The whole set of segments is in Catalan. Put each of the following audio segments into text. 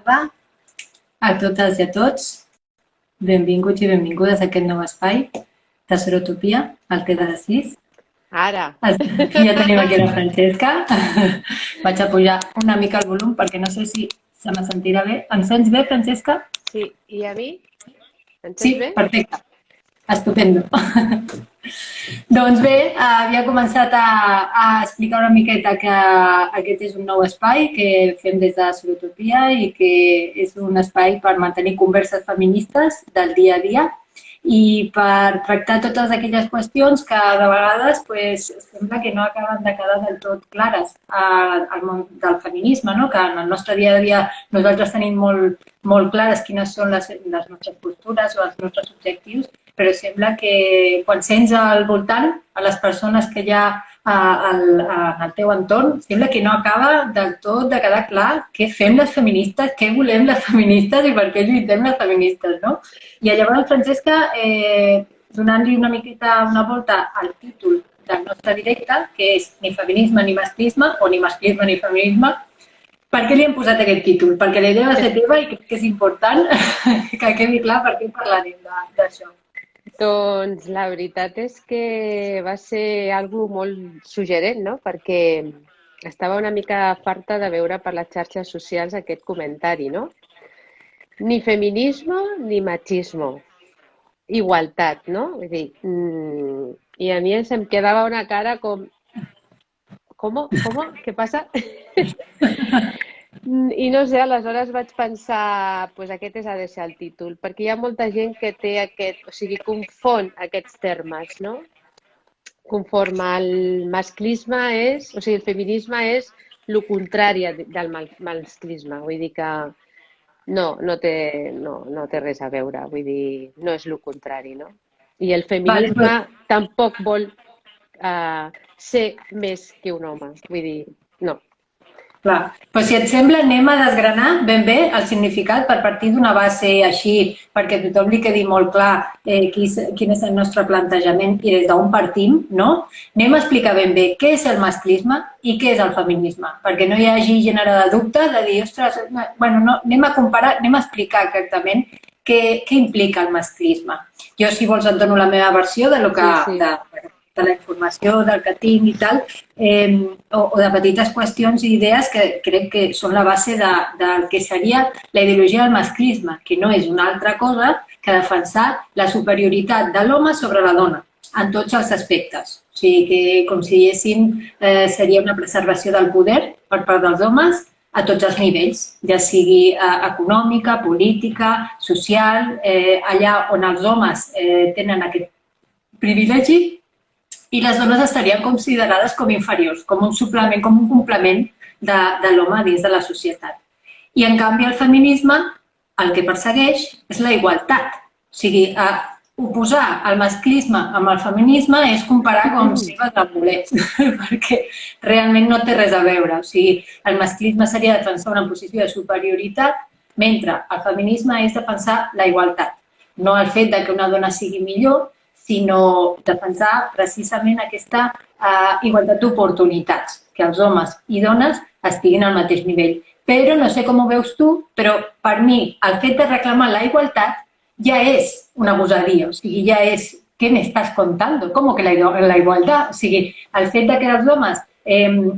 tarda a totes i a tots. Benvinguts i benvingudes a aquest nou espai de Serotopia, el Té de les 6. Ara. Ja tenim aquí la Francesca. Vaig a pujar una mica el volum perquè no sé si se me sentirà bé. Em sents bé, Francesca? Sí, i a mi? Em sents Sí, bé? perfecte. Estupendo. Doncs bé, havia començat a explicar una miqueta que aquest és un nou espai que fem des de Serotopia i que és un espai per mantenir converses feministes del dia a dia i per tractar totes aquelles qüestions que de vegades sembla que no acaben de quedar del tot clares al món del feminisme, no? Que en el nostre dia a dia nosaltres tenim molt clares quines són les nostres postures o els nostres objectius, però sembla que quan sents al voltant a les persones que hi ha en el teu entorn, sembla que no acaba del tot de quedar clar què fem les feministes, què volem les feministes i per què lluitem les feministes, no? I llavors, Francesca, donant-li una miqueta una volta al títol del nostre directe, que és ni feminisme ni masclisme, o ni masclisme ni feminisme, per què li hem posat aquest títol? Perquè la idea va ser teva i crec que és important que quedi clar per què parlarem d'això. Doncs la veritat és que va ser algo molt suggerent, no? Perquè estava una mica farta de veure per les xarxes socials aquest comentari, no? Ni feminismo ni machismo. Igualtat, no? Vull dir, i a mi se'm quedava una cara com... ¿Cómo? Què passa? I no sé, aleshores vaig pensar, doncs aquest ha de ser el títol, perquè hi ha molta gent que té confon aquests termes, no? Conforme el masclisme és, el feminisme és el contrari del masclisme, vull dir que no té res a veure, vull dir, no és el contrari, no? I el feminisme tampoc vol ser més que un home, vull dir, no. Clar, doncs si et sembla anem a desgranar ben bé el significat per partir d'una base així, perquè a tothom li quedi molt clar quin és el nostre plantejament i des d'on partim, no? Anem a explicar ben bé què és el masclisme i què és el feminisme, perquè no hi hagi gènere de dubte de dir, ostres, bueno, no, anem a comparar, anem a explicar exactament què implica el masclisme. Jo, si vols, et dono la meva versió de lo que... Sí. De la informació, del que tinc i tal, o de petites qüestions i idees que crec que són la base del que seria la ideologia del masclisme, que no és una altra cosa que defensar la superioritat de l'home sobre la dona, en tots els aspectes. O sigui, que com si diguéssim, seria una preservació del poder per part dels homes a tots els nivells, ja sigui econòmica, política, social, allà on els homes tenen aquest privilegi, i les dones estarien considerades com inferiors, com un suplement, com un complement de l'home dins de la societat. I, en canvi, el feminisme el que persegueix és la igualtat. O sigui, oposar el masclisme amb el feminisme és comparar com si vas a bolets, perquè realment no té res a veure. O sigui, el masclisme seria defensar una posició de superioritat, mentre el feminisme és defensar la igualtat. No el fet que una dona sigui millor, sinó defensar precisament aquesta igualtat d'oportunitats, que els homes i dones estiguin al mateix nivell. Però, no sé com ho veus tu, però per mi el fet de reclamar la igualtat ja és una gosadia, o sigui, ja és, què m'estàs contando? Com que la igualtat? O sigui, el fet de que els homes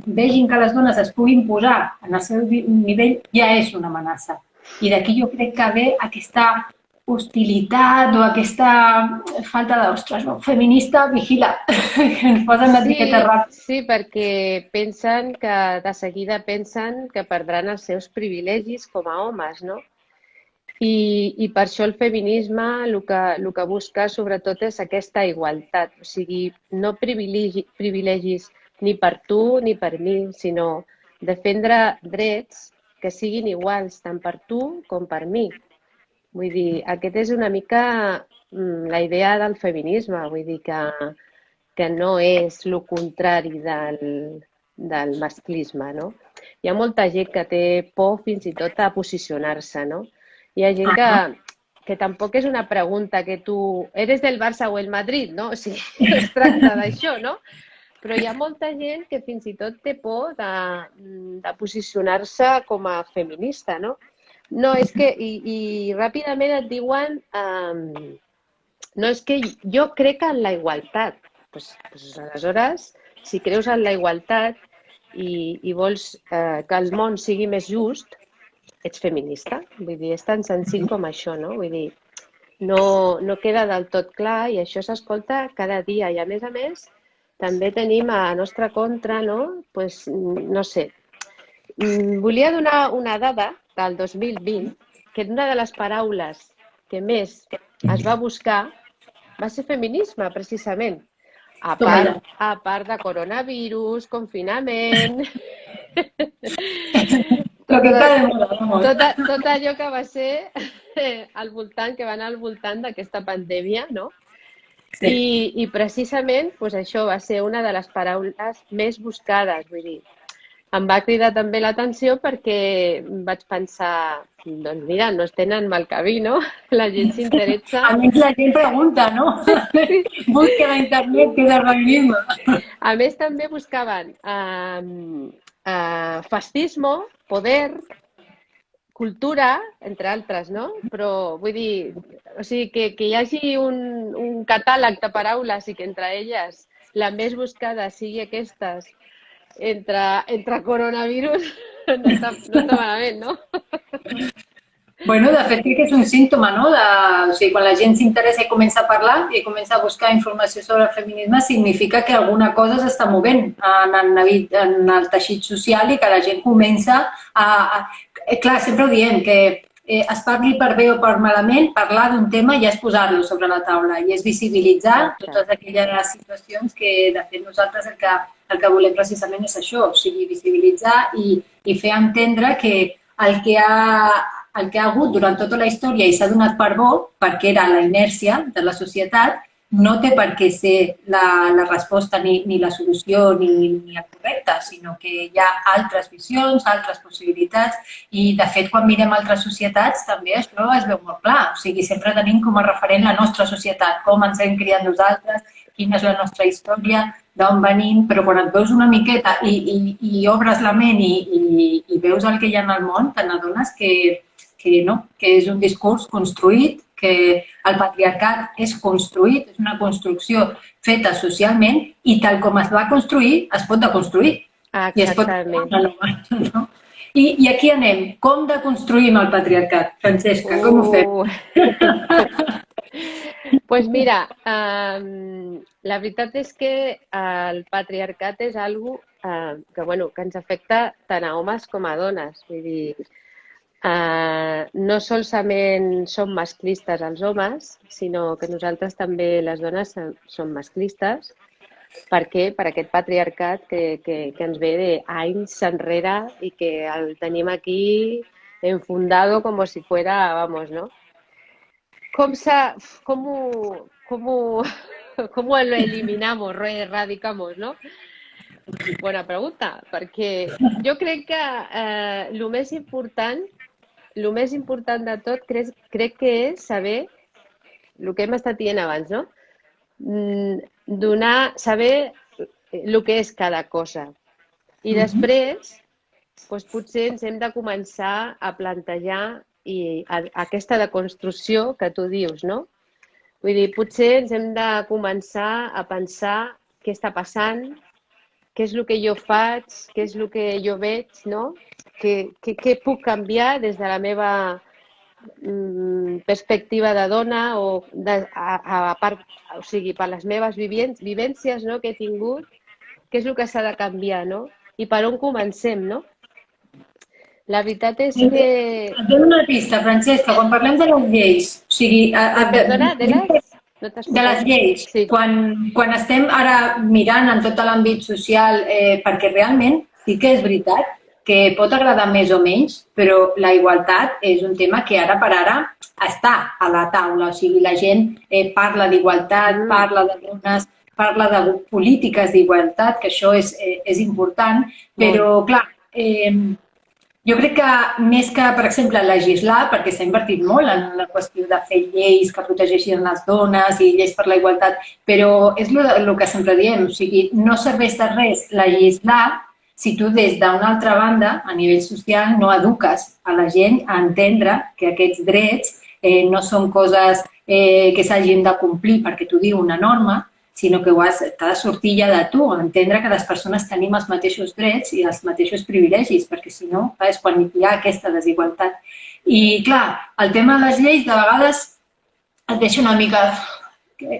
vegin que les dones es puguin posar en el seu nivell ja és una amenaça. I d'aquí jo crec que ve aquesta hostilitat o aquesta falta d'ostres, no? Feminista, vigila, que ens posen l'etiqueta ràpida. Sí, perquè de seguida pensen que perdran els seus privilegis com a homes, no? I per això el feminisme el que busca sobretot és aquesta igualtat, o sigui, no privilegis ni per tu ni per mi, sinó defendre drets que siguin iguals tant per tu com per mi. Vull dir, aquest és una mica la idea del feminisme, vull dir que no és el contrari del masclisme, no? Hi ha molta gent que té por fins i tot a posicionar-se, no? Hi ha gent que tampoc és una pregunta que tu... Eres del Barça o el Madrid, no? O sigui, no es tracta d'això, no? Però hi ha molta gent que fins i tot té por de posicionar-se com a feminista, no? No, és que, i ràpidament et diuen, no, és que jo crec en la igualtat. Pues, aleshores, si creus en la igualtat i vols que el món sigui més just, ets feminista. Vull dir, és tan senzill com això, no? Vull dir, no queda del tot clar i això s'escolta cada dia. I a més, també tenim a nostra contra, no? Pues, no sé. Volia donar una dada del 2020, que una de les paraules que més es va buscar va ser feminisme, precisament. A part de coronavirus, confinament... Tot allò que va ser al voltant, que va anar al voltant d'aquesta pandèmia, no? Sí. I precisament doncs això va ser una de les paraules més buscades, vull dir. Em va cridar també l'atenció perquè vaig pensar, doncs mira, no es tenen mal camí, no? La gent s'interessa. A més, la gent pregunta, no? Busca a internet què és el feminisme. A més, també buscaven fascismo, poder, cultura, entre altres, no? Però, vull dir, o sigui, que hi hagi un catàleg de paraules i que entre elles la més buscada sigui aquestes entre coronavirus, no està malament, no? Bueno, de fet, crec que és un símptoma, no? O sigui, quan la gent s'interessa i comença a parlar i comença a buscar informació sobre el feminisme, significa que alguna cosa s'està movent en el teixit social i que la gent comença a... Clar, sempre ho diem, que es parli per bé o per malament, parlar d'un tema ja és posar-lo sobre la taula i és visibilitzar totes aquelles situacions que, de fet, nosaltres el que volem precisament és això, o sigui, visibilitzar i fer entendre que el que ha hagut durant tota la història i s'ha donat per bo, perquè era la inèrcia de la societat, no té per què ser la resposta ni la solució ni el correcte, sinó que hi ha altres visions, altres possibilitats i, de fet, quan mirem altres societats també això es veu molt clar. O sigui, sempre tenim com a referent la nostra societat, com ens hem criat nosaltres, quina és la nostra història, d'on venim, però quan et veus una miqueta i obres la ment i veus el que hi ha en el món, te n'adones que és un discurs construït, que el patriarcat és construït, és una construcció feta socialment i tal com es va construir, es pot deconstruir. Exactament. I aquí anem. Com deconstruïm el patriarcat? Francesca, com ho fem? Doncs mira, la veritat és que el patriarcat és una cosa que ens afecta tant a homes com a dones. Vull dir, no solament som masclistes els homes, sinó que nosaltres també, les dones, som masclistes. Per què? Per aquest patriarcat que ens ve d'anys enrere i que el tenim aquí enfundado como si fuera, vamos, ¿no? ¿Cómo lo eliminamos, lo erradicamos, no? Bona pregunta, perquè jo crec que el més important de tot crec que és saber el que hem estat dient abans, no? Saber el que és cada cosa. I després, potser ens hem de començar a plantejar aquesta deconstrucció que tu dius, no? Vull dir, potser ens hem de començar a pensar què està passant, què és el que jo faig, què és el que jo veig, no? Què puc canviar des de la meva perspectiva de dona o sigui, per les meves vivències que he tingut, què és el que s'ha de canviar, no? I per on comencem, no? La veritat és que... Et dono una pista, Francesca, quan parlem de les lleis, o sigui... Perdona, de les lleis, sí. Quan estem ara mirant en tot l'àmbit social, perquè realment sí que és veritat que pot agradar més o menys, però la igualtat és un tema que ara per ara està a la taula. O sigui, la gent parla d'igualtat, parla de dones, parla de polítiques d'igualtat, que això és important, però clar, jo crec que més que, per exemple, legislar, perquè s'ha invertit molt en la qüestió de fer lleis que protegeixin les dones i lleis per la igualtat, però és el que sempre diem, o sigui, no serveix de res legislar si tu des d'una altra banda, a nivell social, no eduques a la gent a entendre que aquests drets no són coses que s'hagin de complir perquè t'ho diu una norma, sinó que t'ha de sortir ja de tu, entendre que les persones tenim els mateixos drets i els mateixos privilegis, perquè si no, és quan hi ha aquesta desigualtat. I, clar, el tema de les lleis de vegades et deixa una mica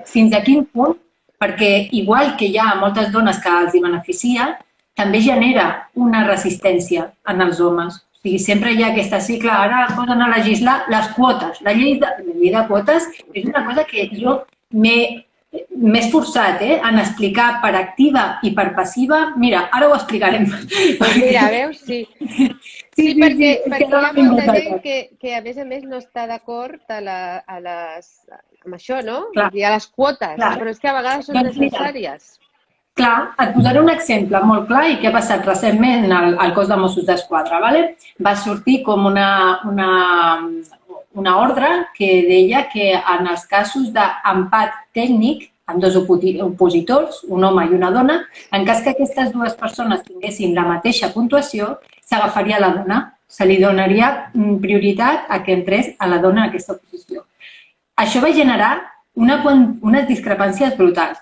fins a quin punt, perquè igual que hi ha moltes dones que els hi beneficia, també genera una resistència en els homes. O sigui, sempre hi ha aquesta cicle, ara poden a legislar les quotes. La llei de quotes és una cosa que jo m'he esforçat en explicar per activa i per passiva. Mira, ara ho explicarem. Mira, veus? Sí. Sí, perquè hi ha molta gent que a més no està d'acord amb això, no? I a les quotes, però és que a vegades són necessàries. Clar, et posaré un exemple molt clar i que ha passat recentment al cos de Mossos d'Esquadra. Va sortir com una ordre que deia que en els casos d'empat tècnic amb dos opositors, un home i una dona, en cas que aquestes dues persones tinguessin la mateixa puntuació, s'agafaria la dona. Se li donaria prioritat a que entrés a la dona en aquesta posició. Això va generar unes discrepàncies brutals.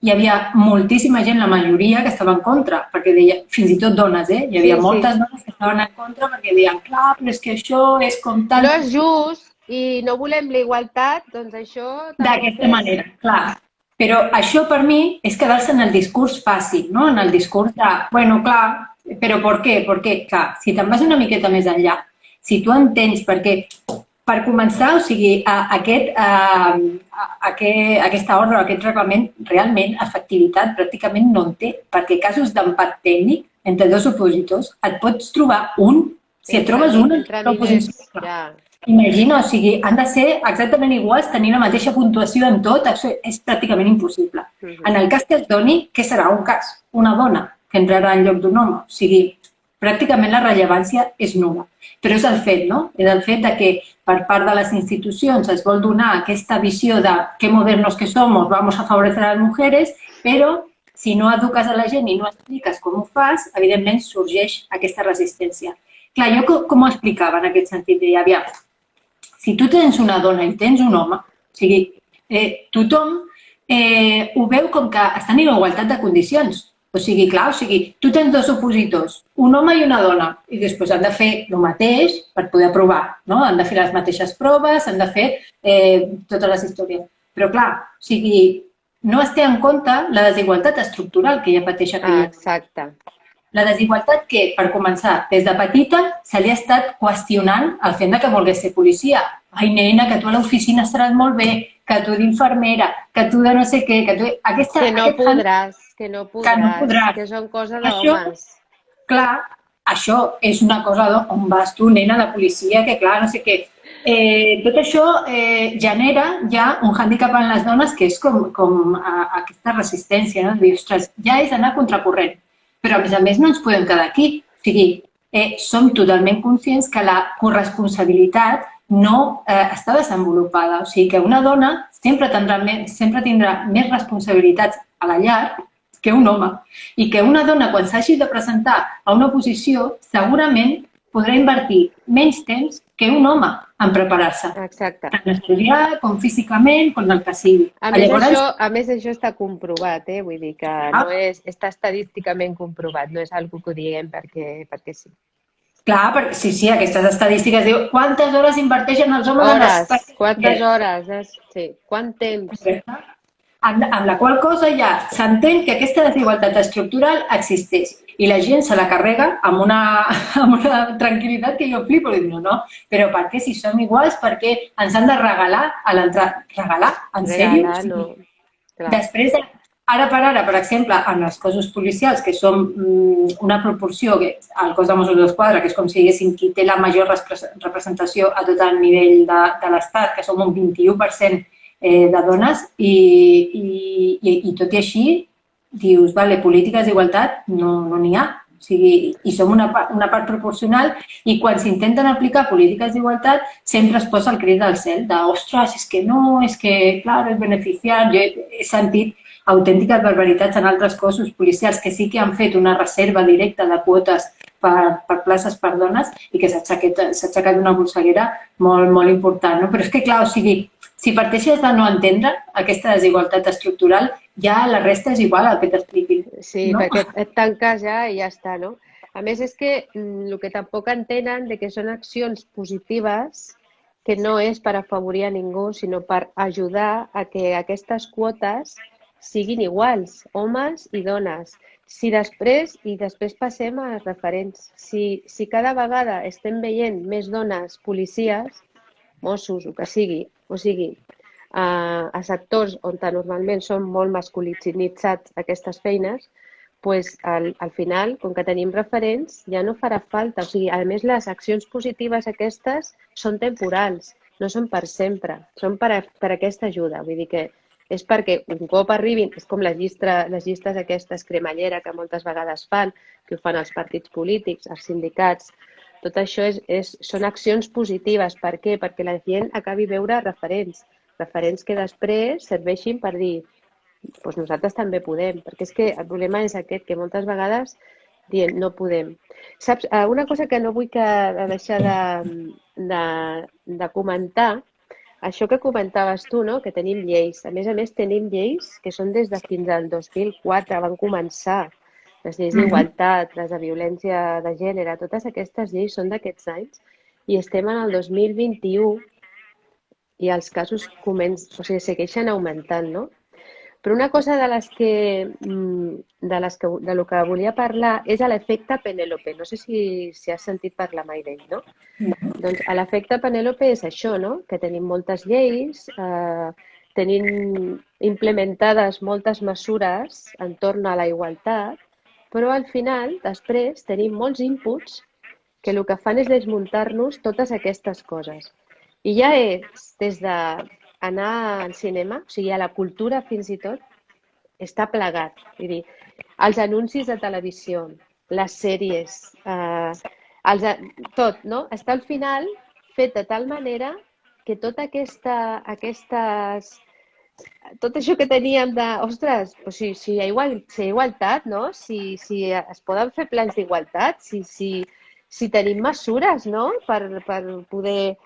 Hi havia moltíssima gent, la majoria, que estava en contra, perquè deia, fins i tot dones, hi havia moltes dones que estaven en contra perquè deien, clar, però és que això és com tal... No és just i no volem la igualtat, doncs això... D'aquesta manera, clar. Però això per mi és quedar-se en el discurs fàcil, no? En el discurs de, bueno, clar, però per què? Perquè, clar, si te'n vas una miqueta més enllà, si tu entens perquè... Per començar, o sigui, aquesta ordre, aquest reglament, realment, efectivitat pràcticament no en té, perquè casos d'empat tècnic entre dos opositors et pots trobar un, si et trobes un, l'oposició. Imagina, o sigui, han de ser exactament iguals, tenir la mateixa puntuació en tot, això és pràcticament impossible. En el cas que es doni, què serà un cas? Una dona que entrarà en lloc d'un home, o sigui, pràcticament la rellevància és nul·la. Però és el fet, no? És el fet que per part de les institucions es vol donar aquesta visió de que modernos que somos, vamos a favorecer a les mujeres, però si no eduques a la gent i no expliques com ho fas, evidentment sorgeix aquesta resistència. Clar, jo com ho explicava en aquest sentit? Deia, aviam, si tu tens una dona i tens un home, o sigui, tothom ho veu com que estan en igualtat de condicions. O sigui, clar, tu tens dos opositors, un home i una dona, i després han de fer el mateix per poder aprovar, no? Han de fer les mateixes proves, han de fer totes les històries. Però, clar, o sigui, no es té en compte la desigualtat estructural que ja pateix aquella. Exacte. La desigualtat que, per començar, des de petita se li ha estat qüestionant el fet que volgués ser policia. Ai, nena, que tu a l'oficina estaràs molt bé, que tu d'infermera, que tu de no sé què, que tu... Que no podràs. Que no podràs, que són coses d'homes. Clar, això és una cosa on vas tu, nena de policia, que clar, no sé què. Tot això genera ja un hàndicap en les dones que és com aquesta resistència, no? Dir, ostres, ja és anar contracorrent. Però a més no ens podem quedar aquí. O sigui, som totalment conscients que la corresponsabilitat no està desenvolupada. O sigui, que una dona sempre tindrà més responsabilitats a la llar que un home. I que una dona, quan s'hagi de presentar a una oposició, segurament podrà invertir menys temps que un home en preparar-se. Exacte. Tant estudiar, com físicament, com el que sigui. A més, això està comprovat, vull dir que no està estadísticament comprovat, no és algo que ho diguem perquè sí. Clar, sí, aquestes estadístiques diuen quantes hores inverteixen els homes en les... Quantes hores, sí, quant temps. Amb la qual cosa ja s'entén que aquesta desigualtat estructural existeix i la gent se la carrega amb una tranquil·litat que jo flipo i dic, no, però per què si som iguals, per què ens han de regalar a l'entrada? Regalar? En sèrio? No. Després, ara per exemple, en els cossos policials, que som una proporció, el cos de Mossos d'Esquadra, que és com si diguéssim qui té la major representació a tot el nivell de l'Estat, que som un 21% de dones i tot i així dius, vale, polítiques d'igualtat no n'hi ha. O sigui, i som una part proporcional i quan s'intenten aplicar polítiques d'igualtat sempre es posa el crit del cel de, ostres, és que no, és que, clar, és beneficiar. Jo he sentit autèntiques barbaritats en altres cossos policials que sí que han fet una reserva directa de quotes per places per dones i que s'ha aixecat una polseguera molt, molt important. No? Però és que, clar, o sigui, si parteixes de no entendre aquesta desigualtat estructural, ja la resta és igual al que t'expliquin. Sí, No? perquè et tanques ja i ja està, no? A més, és que el que tampoc entenen de que són accions positives que no és per afavorir a ningú, sinó per ajudar a que aquestes quotes siguin iguals, homes i dones. I després passem als referents. Si cada vegada estem veient més dones policies, Mossos, o sigui, a sectors on normalment són molt masculinitzats aquestes feines, pues, al final, com que tenim referents, ja no farà falta. O sigui, a més, les accions positives aquestes són temporals, no són per sempre, són per aquesta ajuda. Vull dir que és perquè un cop arribin, és com les llistes aquestes cremallera que moltes vegades fan, que ho fan els partits polítics, els sindicats. Tot això són accions positives. Per què? Perquè la gent acabi veure referents que després serveixin per dir doncs nosaltres també podem, perquè és que el problema és aquest, que moltes vegades diem no podem. Saps, una cosa que no vull deixar de comentar, això que comentaves tu, no? Que tenim lleis. A més, tenim lleis que són des de fins al 2004, van començar. Les lleis d'igualtat, les de violència de gènere, totes aquestes lleis són d'aquests anys i estem en el 2021 i els casos segueixen augmentant, no? Però una cosa de lo que volia parlar és l'efecte Penèlope. No sé si has sentit parlar mai d'ell, no? Doncs l'efecte Penèlope és això, no? Que tenim moltes lleis, tenim implementades moltes mesures entorn a la igualtat, però al final, després, tenim molts inputs que el que fan és desmuntar-nos totes aquestes coses. I ja és des d'anar al cinema, o sigui, a la cultura fins i tot, està plegat. Vull dir, els anuncis de televisió, les sèries, tot, no? Està al final fet de tal manera que tot això que teníem de, ostres, doncs si hi ha igualtat, no? Si es poden fer plans d'igualtat, si tenim mesures, no? Per poder...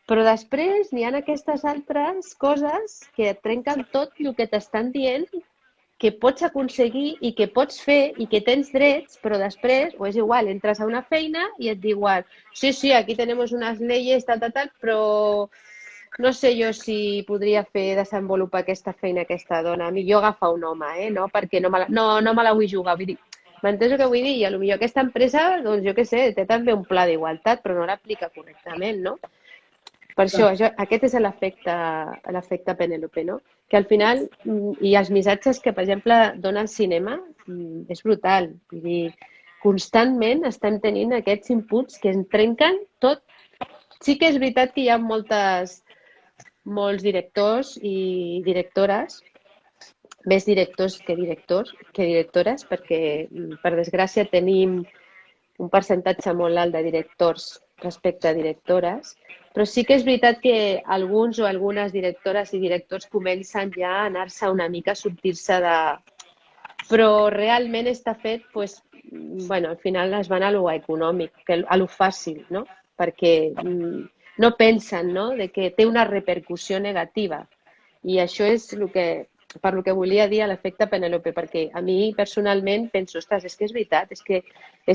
Però després n'hi ha aquestes altres coses que et trenquen tot el que t'estan dient que pots aconseguir i que pots fer i que tens drets, però després, o és igual, entres a una feina i et diuen sí, aquí tenemos unas leyes, tal, però no sé jo si podria desenvolupar aquesta feina aquesta dona. Millor agafar un home, no? Perquè no me la vull jugar. Vull dir, m'entens el que vull dir? I potser aquesta empresa, doncs jo què sé, té també un pla d'igualtat, però no l'aplica correctament, no? Per això, aquest és l'efecte Penèlope, no? Que al final, i els missatges que, per exemple, dona el cinema, és brutal. Vull dir, constantment estem tenint aquests inputs que ens trenquen tot. Sí que és veritat que hi ha molts directors i directores, més directors que directores, perquè, per desgràcia, tenim un percentatge molt alt de directors respecte a directores, però sí que és veritat que alguns o algunes directores i directors comencen ja a anar-se una mica a sortir-se de... Però realment està fet, doncs, bueno, al final es van a lo econòmic, a lo fàcil, no? Perquè no pensen, no?, de que té una repercussió negativa. I això és per lo que volia dir l'efecte Penèlope, perquè a mi personalment penso, ostres, és que és veritat, és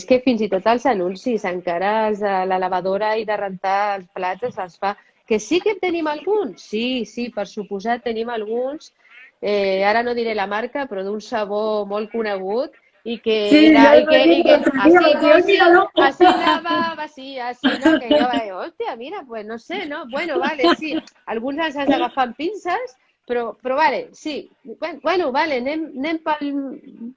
que fins i tot els anuncis, encara la lavadora i de rentar els plats els fa... Que sí que tenim alguns, sí, per suposat tenim alguns, ara no diré la marca, però d'un sabó molt conegut, i que así lavaba, sí, así, no? Que jo vaig, hòstia, mira, pues no sé, no? Bueno, vale, sí, alguns els has d'agafar amb pinces, però vale, sí, bueno, vale, anem pel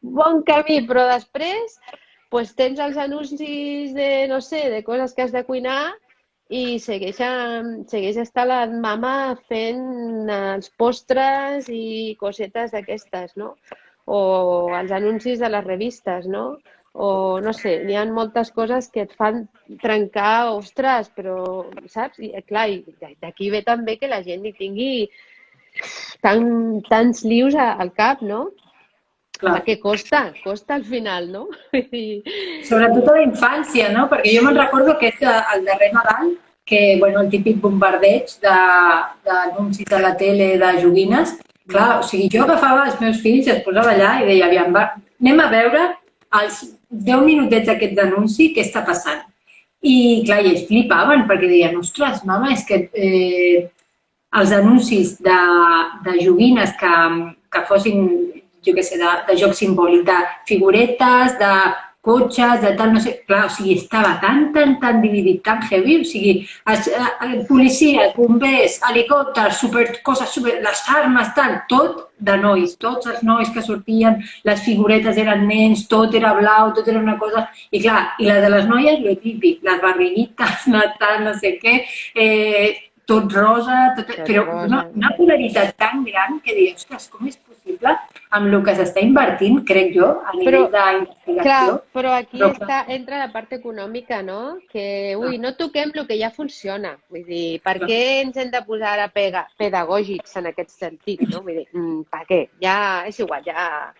bon camí, però després pues, tens els anuncis de, no sé, de coses que has de cuinar i segueix estar la mama fent els postres i cosetes d'aquestes, no? O els anuncis de les revistes, no? O, no sé, n'hi ha moltes coses que et fan trencar, ostres, però, saps? I, clar, d'aquí ve també que la gent hi tingui tants lius al cap, no? Clar. Què costa? Costa al final, no? Sobretot a la infància, no? Perquè jo me'n recordo que és el darrer Nadal, que, bueno, el típic bombardeig d'anuncis a la tele de joguines. Clar, o sigui, jo agafava els meus fills i els posava allà i deia, aviam, anem a veure els 10 minutets d'aquest d'anunci, què està passant. I, clar, ells flipaven perquè deien, ostres, mama, és que els anuncis de joguines que fossin, jo què sé, de joc simbòlic, de figuretes, de cotxes, de tal, no sé, clar, o sigui, estava tan dividit, tan heavy, o sigui, policia, bombers, helicòpters, coses, les armes, tal, tot de nois, tots els nois que sortien, les figuretes eren nens, tot era blau, tot era una cosa, i clar, i la de les noies, lo típic, les barriguites, tal, no sé què, tot rosa, però una polaritat tan gran que dius, ostres, com és possible amb el que s'està invertint, crec jo, a nivell d'investigació. Clar, però aquí entra la part econòmica, no? Que, no toquem el que ja funciona. Vull dir, per què ens hem de posar ara pedagògics en aquest sentit, no? Vull dir, per què? Ja, és igual, ja...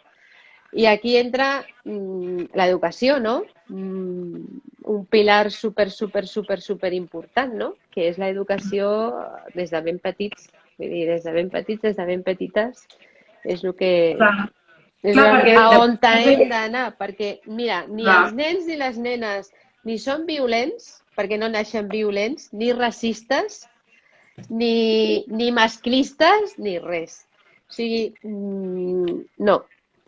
I aquí entra l'educació, no? Un pilar super important, no? Que és l'educació des de ben petits. Vull dir, des de ben petits, des de ben petites, és el que... a on hem d'anar. Perquè, mira, ni els nens ni les nenes ni són violents, perquè no naixen violents, ni racistes, ni masclistes, ni res. O sigui, no.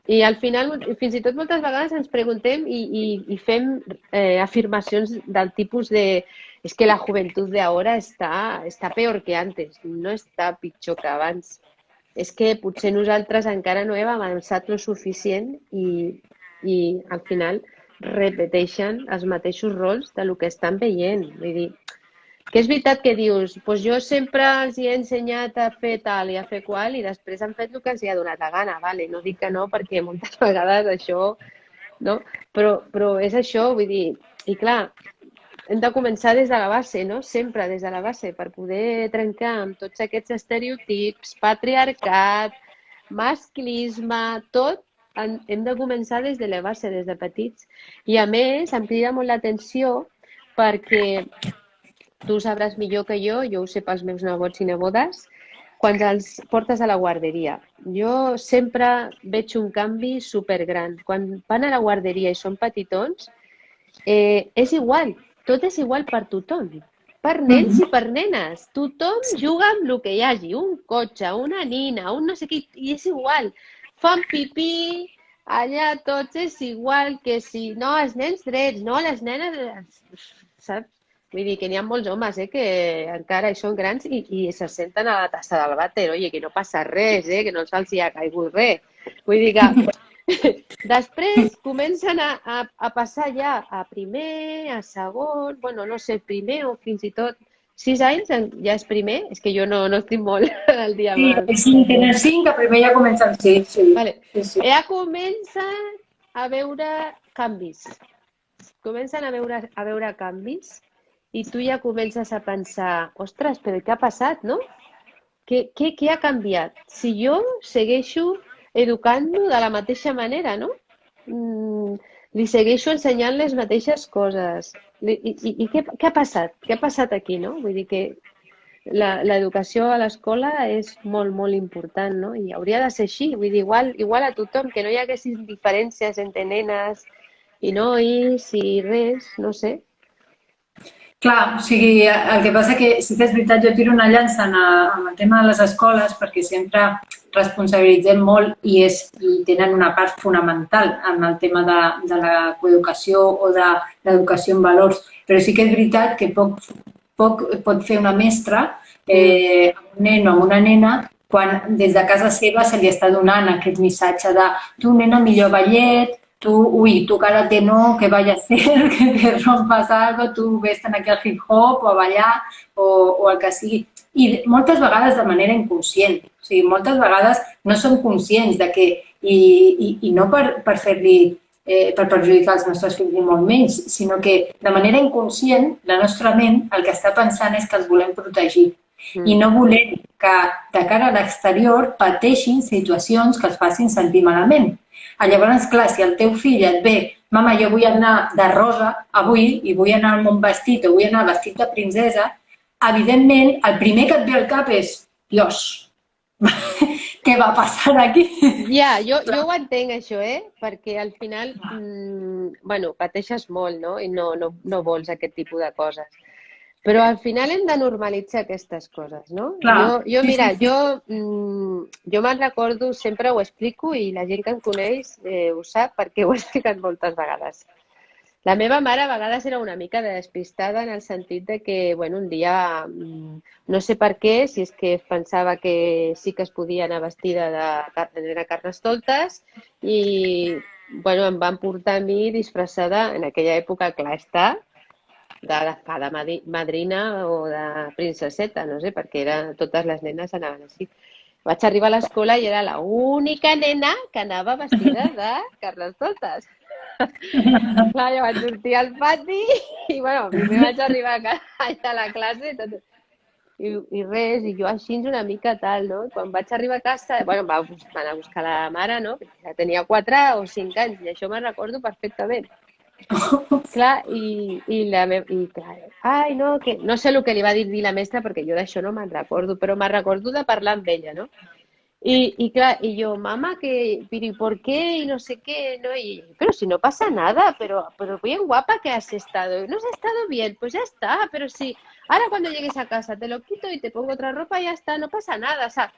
I al final, fins i tot moltes vegades ens preguntem i fem afirmacions del tipus de és que la joventut d'ara està peor que antes, no està pitjor que abans. És que potser nosaltres encara no hem avançat lo suficient i al final repeteixen els mateixos rols de lo que estan veient. Vull dir, que és veritat que dius, doncs jo sempre els he ensenyat a fer tal i a fer qual i després han fet el que els hi ha donat la gana, vale? No dic que no perquè moltes vegades això, no? Però és això, vull dir, i clar, hem de començar des de la base, no? Sempre des de la base per poder trencar amb tots aquests estereotips, patriarcat, masclisme, tot, hem de començar des de la base, des de petits. I a més, em crida molt l'atenció perquè tu sabràs millor que jo ho sé pels meus nebots i nebodes, quan els portes a la guarderia. Jo sempre veig un canvi supergran. Quan van a la guarderia i són petitons, és igual, tot és igual per tothom. Per nens i per nenes. Tothom juga amb el que hi hagi, un cotxe, una nina, un no sé què, i és igual. Fan pipí, allà tots és igual que si... No, els nens drets, no, les nenes... Saps? Vull dir que n'hi ha molts homes que encara hi són grans i se senten a la tassa del vàter, oi, que no passa res, que no se'ls hi ha caigut res. Vull dir que després comencen a passar ja a primer, a segon, bueno, no sé, primer o fins i tot 6 anys ja és primer, és que jo no estic molt al dia mal. Sí, tenen 5, a primer ja comencen 6, sí. Vale. Ja comencen a veure canvis. Comencen a veure canvis. I tu ja comences a pensar, ostres, però què ha passat, no? Què ha canviat? Si jo segueixo educant-lo de la mateixa manera, no? Li segueixo ensenyant les mateixes coses. I què ha passat? Què ha passat aquí, no? Vull dir que l'educació a l'escola és molt, molt important, no? I hauria de ser així, vull dir, igual a tothom, que no hi haguessin diferències entre nenes i nois i res, no sé. Clar, o sigui, el que passa que sí que és veritat, jo tiro una llança amb el tema de les escoles perquè sempre responsabilitzem molt i tenen una part fonamental en el tema de la coeducació o de l'educació en valors. Però sí que és veritat que poc pot fer una mestra amb un nen o amb una nena quan des de casa seva se li està donant aquest missatge de tu, nena, millor ballet, tu karate no, que vaya a hacer, que te rompas algo, tu vés aquí al hip hop o a ballar o el que sigui. I moltes vegades de manera inconscient. O sigui, moltes vegades no som conscients de que, i no per fer-li, per perjudicar els nostres fills ni molt menys, sinó que de manera inconscient la nostra ment el que està pensant és que els volem protegir. i no volem que de cara a l'exterior pateixin situacions que els facin sentir malament. Llavors, clar, si el teu fill et ve, mama, jo vull anar de rosa avui i vull anar amb un vestit o vull anar vestit de princesa, evidentment, el primer que et ve al cap és, Dios, què va passar aquí? Ja, jo ho entenc, això, perquè al final, bueno, pateixes molt, no? I no vols aquest tipus de coses. Però al final hem de normalitzar aquestes coses, no? Clar. Mira, jo me'n recordo, sempre ho explico i la gent que em coneix ho sap perquè ho he explicat moltes vegades. La meva mare a vegades era una mica despistada en el sentit de que, bueno, un dia, no sé per què, si és que pensava que sí que es podia anar vestida de carnestoltes i, bueno, em van portar a mi disfressada, en aquella època, clar està, de madrina o de princeseta, no sé, perquè totes les nenes anaven així. Vaig arribar a l'escola i era l'única nena que anava vestida de carnestoltes. Clar, jo vaig sortir al pati i, bueno, primer vaig arribar a la classe i res, i jo així una mica tal, no? Quan vaig arribar a casa, bueno, em van anar a buscar la mare, no? Ja tenia 4 o 5 anys i això me'n recordo perfectament. Clar, clar, ai, no, que no sé el que li va dir la mestra perquè jo d'això no me'n recordo, però me'n recordo de parlar amb ella, no? Y claro, y yo, mamá, pero ¿y por qué? Y no sé qué, ¿no? Pero si no pasa nada, pero bien guapa que has estado. No has estado bien, pues ya está, pero sí, ahora cuando llegues a casa te lo quito y te pongo otra ropa y ya está, no pasa nada, o sea,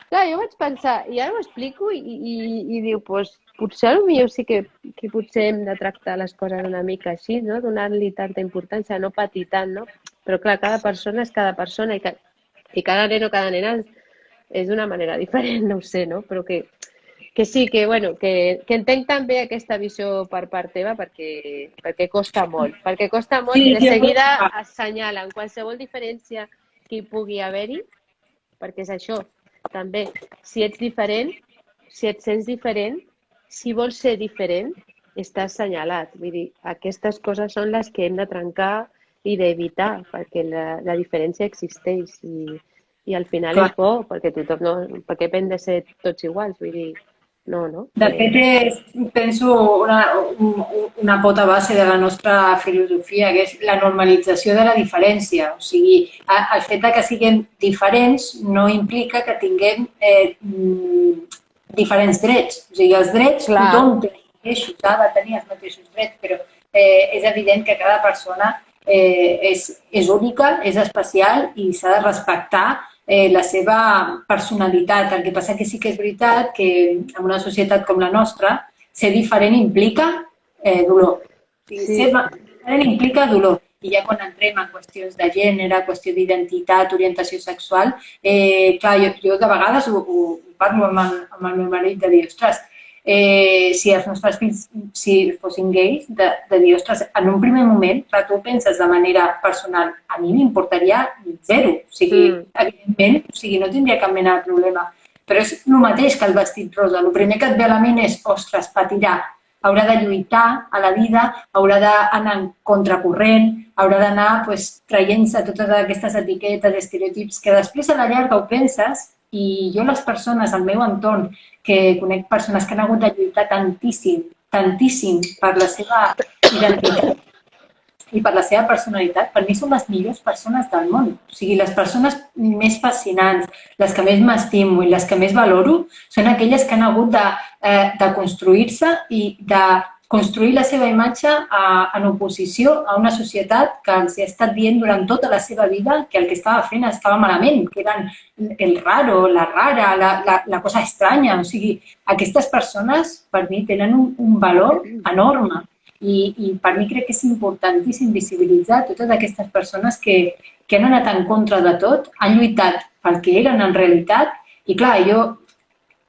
clar, jo vaig pensar, i ara ho explico i diu, doncs potser potser sí que potser hem de tractar les coses una mica així, no? Donar-li tanta importància, no patir tant, no? Però clar, cada persona és cada persona i cada nen o cada nena és d'una manera diferent, no ho sé, no? Però que sí, que, bueno, que entenc també aquesta visió per part teva perquè costa molt. Perquè costa molt i de seguida assenyalen qualsevol diferència que hi pugui haver-hi, perquè és això, també, si ets diferent, si et sents diferent, si vols ser diferent, estàs assenyalat. Vull dir, aquestes coses són les que hem de trencar i d'evitar, perquè la diferència existeix i al final és bo, perquè tothom perquè hem de ser tots iguals, vull dir, no. De fet, penso una pota base de la nostra filosofia, que és la normalització de la diferència. O sigui, el fet que siguem diferents no implica que tinguem diferents drets. O sigui, els drets, tothom té els mateixos, ha de tenir els mateixos drets, però és evident que cada persona és única, és especial i s'ha de respectar la seva personalitat. El que passa que sí que és veritat que en una societat com la nostra ser diferent implica dolor. Ser diferent implica dolor. I ja quan entrem en qüestions de gènere, qüestió d'identitat, orientació sexual, clar, jo de vegades ho parlo amb el meu marit de dir, ostres, si els nostres fills fossin gais, de dir, ostres, en un primer moment, clar, tu penses de manera personal, a mi m'importaria zero, o sigui, evidentment, no tindria cap mena de problema, però és el mateix que el vestit rosa, el primer que et ve a la ment és, ostres, patirà, haurà de lluitar a la vida, haurà d'anar en contracorrent, haurà d'anar traient-se totes aquestes etiquetes, estereotips, que després a la llarga ho penses. I jo, les persones al meu entorn, que conec persones que han hagut de lluitar tantíssim per la seva identitat i per la seva personalitat, per mi són les millors persones del món. O sigui, les persones més fascinants, les que més m'estimo i les que més valoro, són aquelles que han hagut de construir-se i de construir la seva imatge en oposició a una societat que els ha estat dient durant tota la seva vida que el que estava fent estava malament, que eren el raro, la rara, la cosa estranya. O sigui, aquestes persones, per mi, tenen un valor enorme i per mi crec que és importantíssim visibilitzar totes aquestes persones que han anat en contra de tot, han lluitat pel que eren en realitat i, clar, jo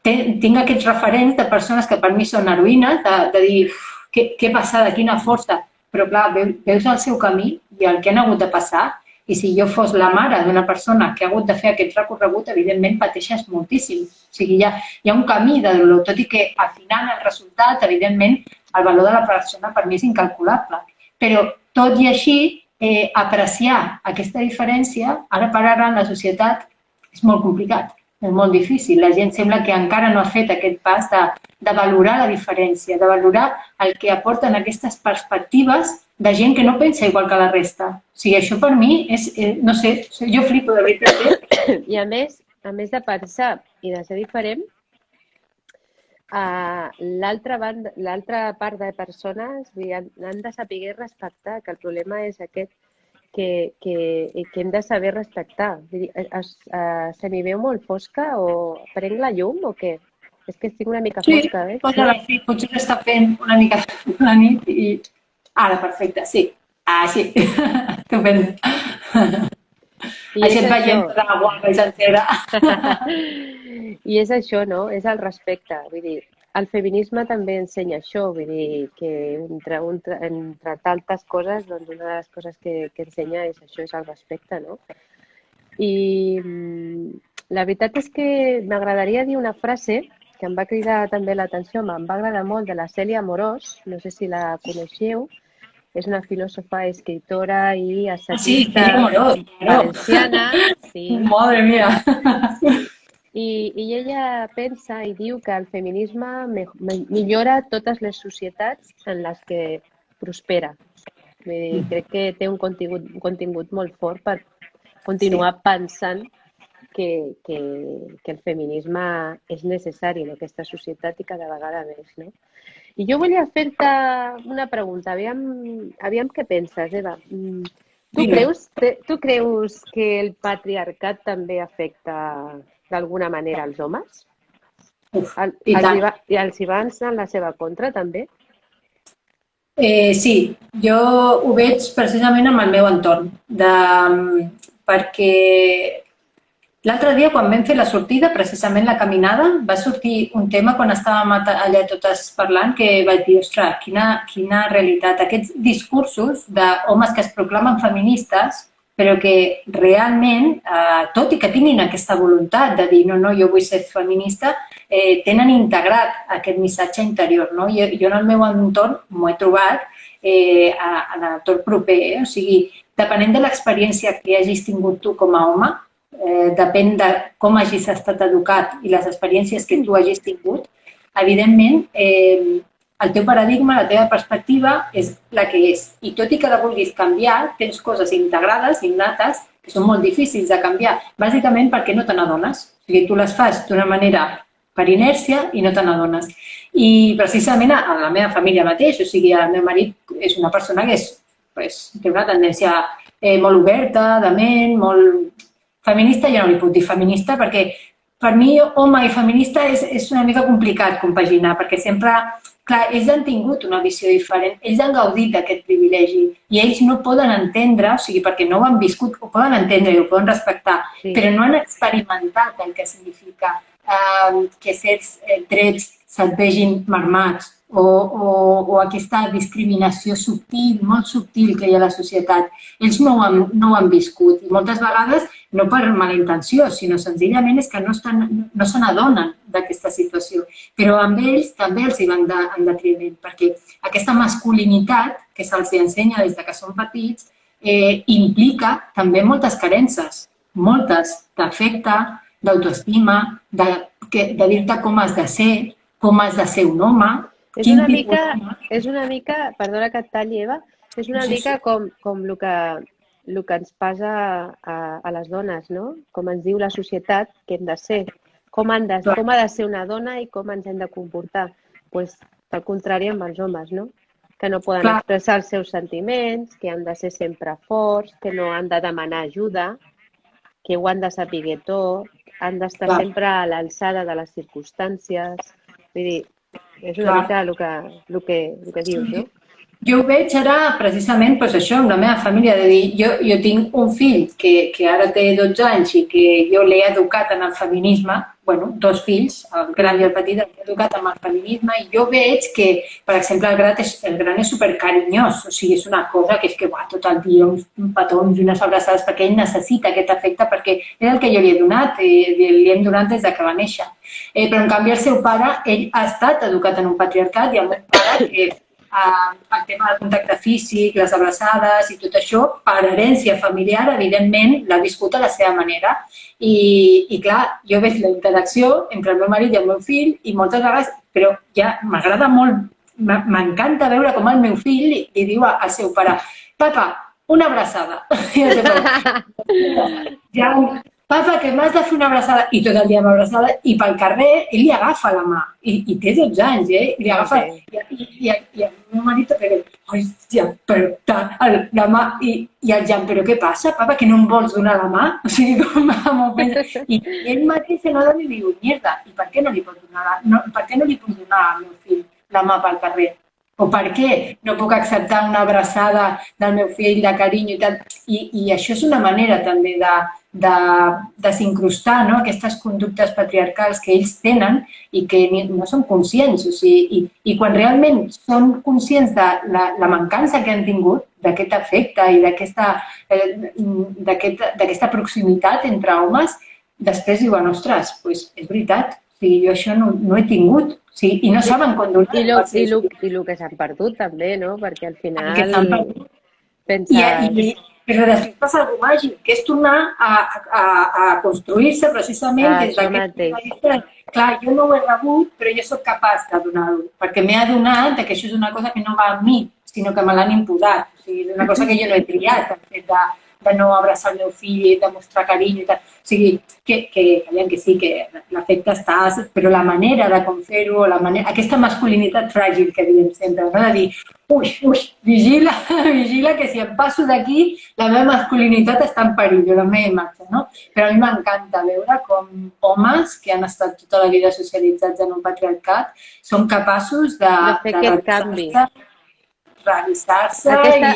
tinc aquests referents de persones que per mi són heroïnes, de dir què passada, quina força, però clar, veus el seu camí i el que han hagut de passar i si jo fos la mare d'una persona que ha hagut de fer aquest recorregut, evidentment pateixes moltíssim. O sigui, hi ha un camí de dolor, tot i que afinant el resultat, evidentment, el valor de la persona per mi és incalculable. Però tot i així, apreciar aquesta diferència, ara per ara en la societat és molt complicat, és molt difícil. La gent sembla que encara no ha fet aquest pas de valorar la diferència, de valorar el que aporten aquestes perspectives de gent que no pensa igual que la resta. O sigui, això per mi és, no sé, jo flipo de veritat. I a més de pensar i de ser diferent, l'altra part de persones han de saber respectar, que el problema és aquest, que hem de saber respectar. Se m'hi veu molt fosca o prenc la llum o què? És que estic una mica fosca, eh? Sí, potser s'està fent una mica la nit i... Ara, perfecte, sí. Ah, sí. Estupendo. Així et veiem la guapa i sencera. I és això, no? És el respecte. Vull dir, el feminisme també ensenya això. Vull dir, que entre tantes coses, doncs una de les coses que ensenya és això, és el respecte, no? I la veritat és que m'agradaria dir una frase que em va cridar també l'atenció, em va agradar molt, de la Cèlia Amorós, no sé si la coneixeu, és una filòsofa, escritora i assagista valenciana. Sí. Madre mía. I ella pensa i diu que el feminisme millora totes les societats en les que prospera. Crec que té un contingut molt fort per continuar pensant que el feminisme és necessari en aquesta societat i cada vegada més, no? I jo volia fer-te una pregunta. Aviam què penses, Eva. Tu creus que el patriarcat també afecta d'alguna manera els homes? I els hi van en la seva contra, també? Sí, jo ho veig precisament amb el meu entorn, perquè l'altre dia, quan vam fer la sortida, precisament la caminada, va sortir un tema quan estàvem allà totes parlant que vaig dir, ostres, quina realitat. Aquests discursos d'homes que es proclamen feministes, però que realment, tot i que tinguin aquesta voluntat de dir no, jo vull ser feminista, tenen integrat aquest missatge interior. Jo en el meu entorn m'ho he trobat en l'entorn proper. O sigui, depenent de l'experiència que hagis tingut tu com a home, depèn de com hagis estat educat i les experiències que tu hagis tingut, evidentment, el teu paradigma, la teva perspectiva és la que és. I tot i que la vulguis canviar, tens coses integrades, innates, que són molt difícils de canviar, bàsicament perquè no te n'adones. O sigui, tu les fas d'una manera per inèrcia i no te n'adones. I precisament a la meva família mateix, o sigui, el meu marit és una persona que té una tendència molt oberta, de ment, molt... Feminista, jo no li puc dir feminista perquè per mi home i feminista és una mica complicat compaginar perquè sempre, clar, ells han tingut una visió diferent, ells han gaudit d'aquest privilegi i ells no poden entendre, o sigui, perquè no ho han viscut, ho poden entendre i ho poden respectar, però no han experimentat el que significa que certs drets se't vegin marmats o aquesta discriminació subtil, molt subtil que hi ha a la societat. Ells no ho han viscut i moltes vegades no per mala intenció, sinó senzillament és que no se n'adonen d'aquesta situació. Però amb ells també els hi van en detriment, perquè aquesta masculinitat que se'ls ensenya des que són petits implica també moltes carences, moltes d'afecte, d'autoestima, de dir-te com has de ser, com has de ser un home. És una mica, perdona que et talli, Eva, és una mica com el que ens passa a les dones, no? Com ens diu la societat que hem de ser, com ha de ser una dona i com ens hem de comportar. Doncs al contrari amb els homes, no? Que no poden expressar els seus sentiments, que han de ser sempre forts, que no han de demanar ajuda, que ho han de saber tot, han d'estar sempre a l'alçada de les circumstàncies. Vull dir, és una mica el que dius, no? Jo ho veig ara precisament això, amb la meva família, de dir, jo tinc un fill que ara té 12 anys i que jo l'he educat en el feminisme, bueno, 2 fills, el gran i el petit, l'he educat en el feminisme i jo veig que, per exemple, el gran és supercarinyós, o sigui, és una cosa que és que tot el dia uns petons i unes abraçades perquè ell necessita aquest afecte perquè és el que jo li he donat, li hem donat des que va néixer. Però, en canvi, el seu pare, ell ha estat educat en un patriarcat i amb un pare que el tema del contacte físic, les abraçades i tot això, per herència familiar, evidentment, l'ha viscut a la seva manera. I clar, jo veig la interacció entre el meu marit i el meu fill i moltes vegades, però ja m'agrada molt, m'encanta veure com el meu fill li diu al seu pare: «Papa, una abraçada». I el seu pare: «Ja, papa, que m'has de fer una abraçada». I tot el dia amb abraçada, i pel carrer ell li agafa la mà, i té 12 anys, i li agafa, i el meu marit també, hòstia, però la mà, i el Jan, però què passa, papa, que no em vols donar la mà? O sigui, com m'ho pensa. I ell mateix se n'ha de dir, mierda, i per què no li puc donar al meu fill la mà pel carrer? O per què no puc acceptar una abraçada del meu fill, de carinyo i tal? I això és una manera també de s'incrustar, no?, aquestes conductes patriarcals que ells tenen i que no són conscients. O sigui, i quan realment són conscients de la mancança que han tingut, d'aquest afecte i d'aquesta proximitat entre homes, després diuen: «Ostres, doncs és veritat, jo això no he tingut». I no saben com donar. I el que s'han perdut també, no? Perquè al final penses... Però després passa alguna cosa màgic, que és tornar a construir-se precisament des d'aquest punt de vista. Clar, jo no ho he rebut, però jo sóc capaç de donar-ho, perquè m'he adonat que això és una cosa que no va a mi, sinó que me l'han imposat. O sigui, és una cosa que jo no he triat, el fet de no abraçar el meu fill, de mostrar carinyo i tal. O sigui, que sí, que l'afecte està, però la manera de com fer-ho, aquesta masculinitat fràgil que diem sempre, no? De dir: ui, vigila, que si em passo d'aquí, la meva masculinitat està en perill, la meva imatge, no? Però a mi m'encanta veure com homes que han estat tota la vida socialitzats en un patriarcat són capaços de fer aquest canvi. Revisar-se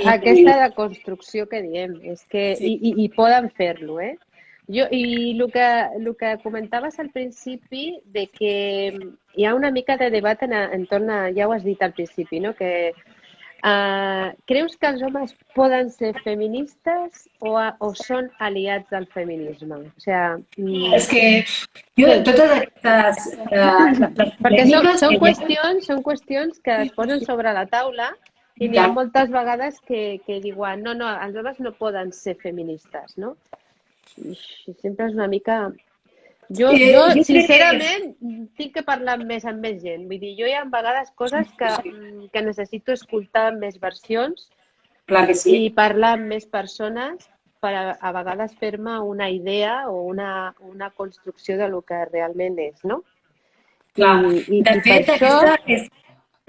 aquesta deconstrucció que diem, és que i poden fer-lo, eh? I el que comentaves al principi de que hi ha una mica de debat entorn a, ja ho has dit al principi, no? Que creus que els homes poden ser feministes o són aliats del feminisme? O sigui... És que jo, totes aquestes... Perquè són qüestions que es posen sobre la taula i n'hi ha moltes vegades que diuen: no, els homes no poden ser feministes, no? I sempre és una mica... Jo sincerament, tinc que parlar més amb més gent. Vull dir, jo hi ha vegades coses que necessito escoltar més versions i parlar amb més persones per a vegades fer-me una idea o una construcció de lo que realment és, no? Clar, de fet, aquesta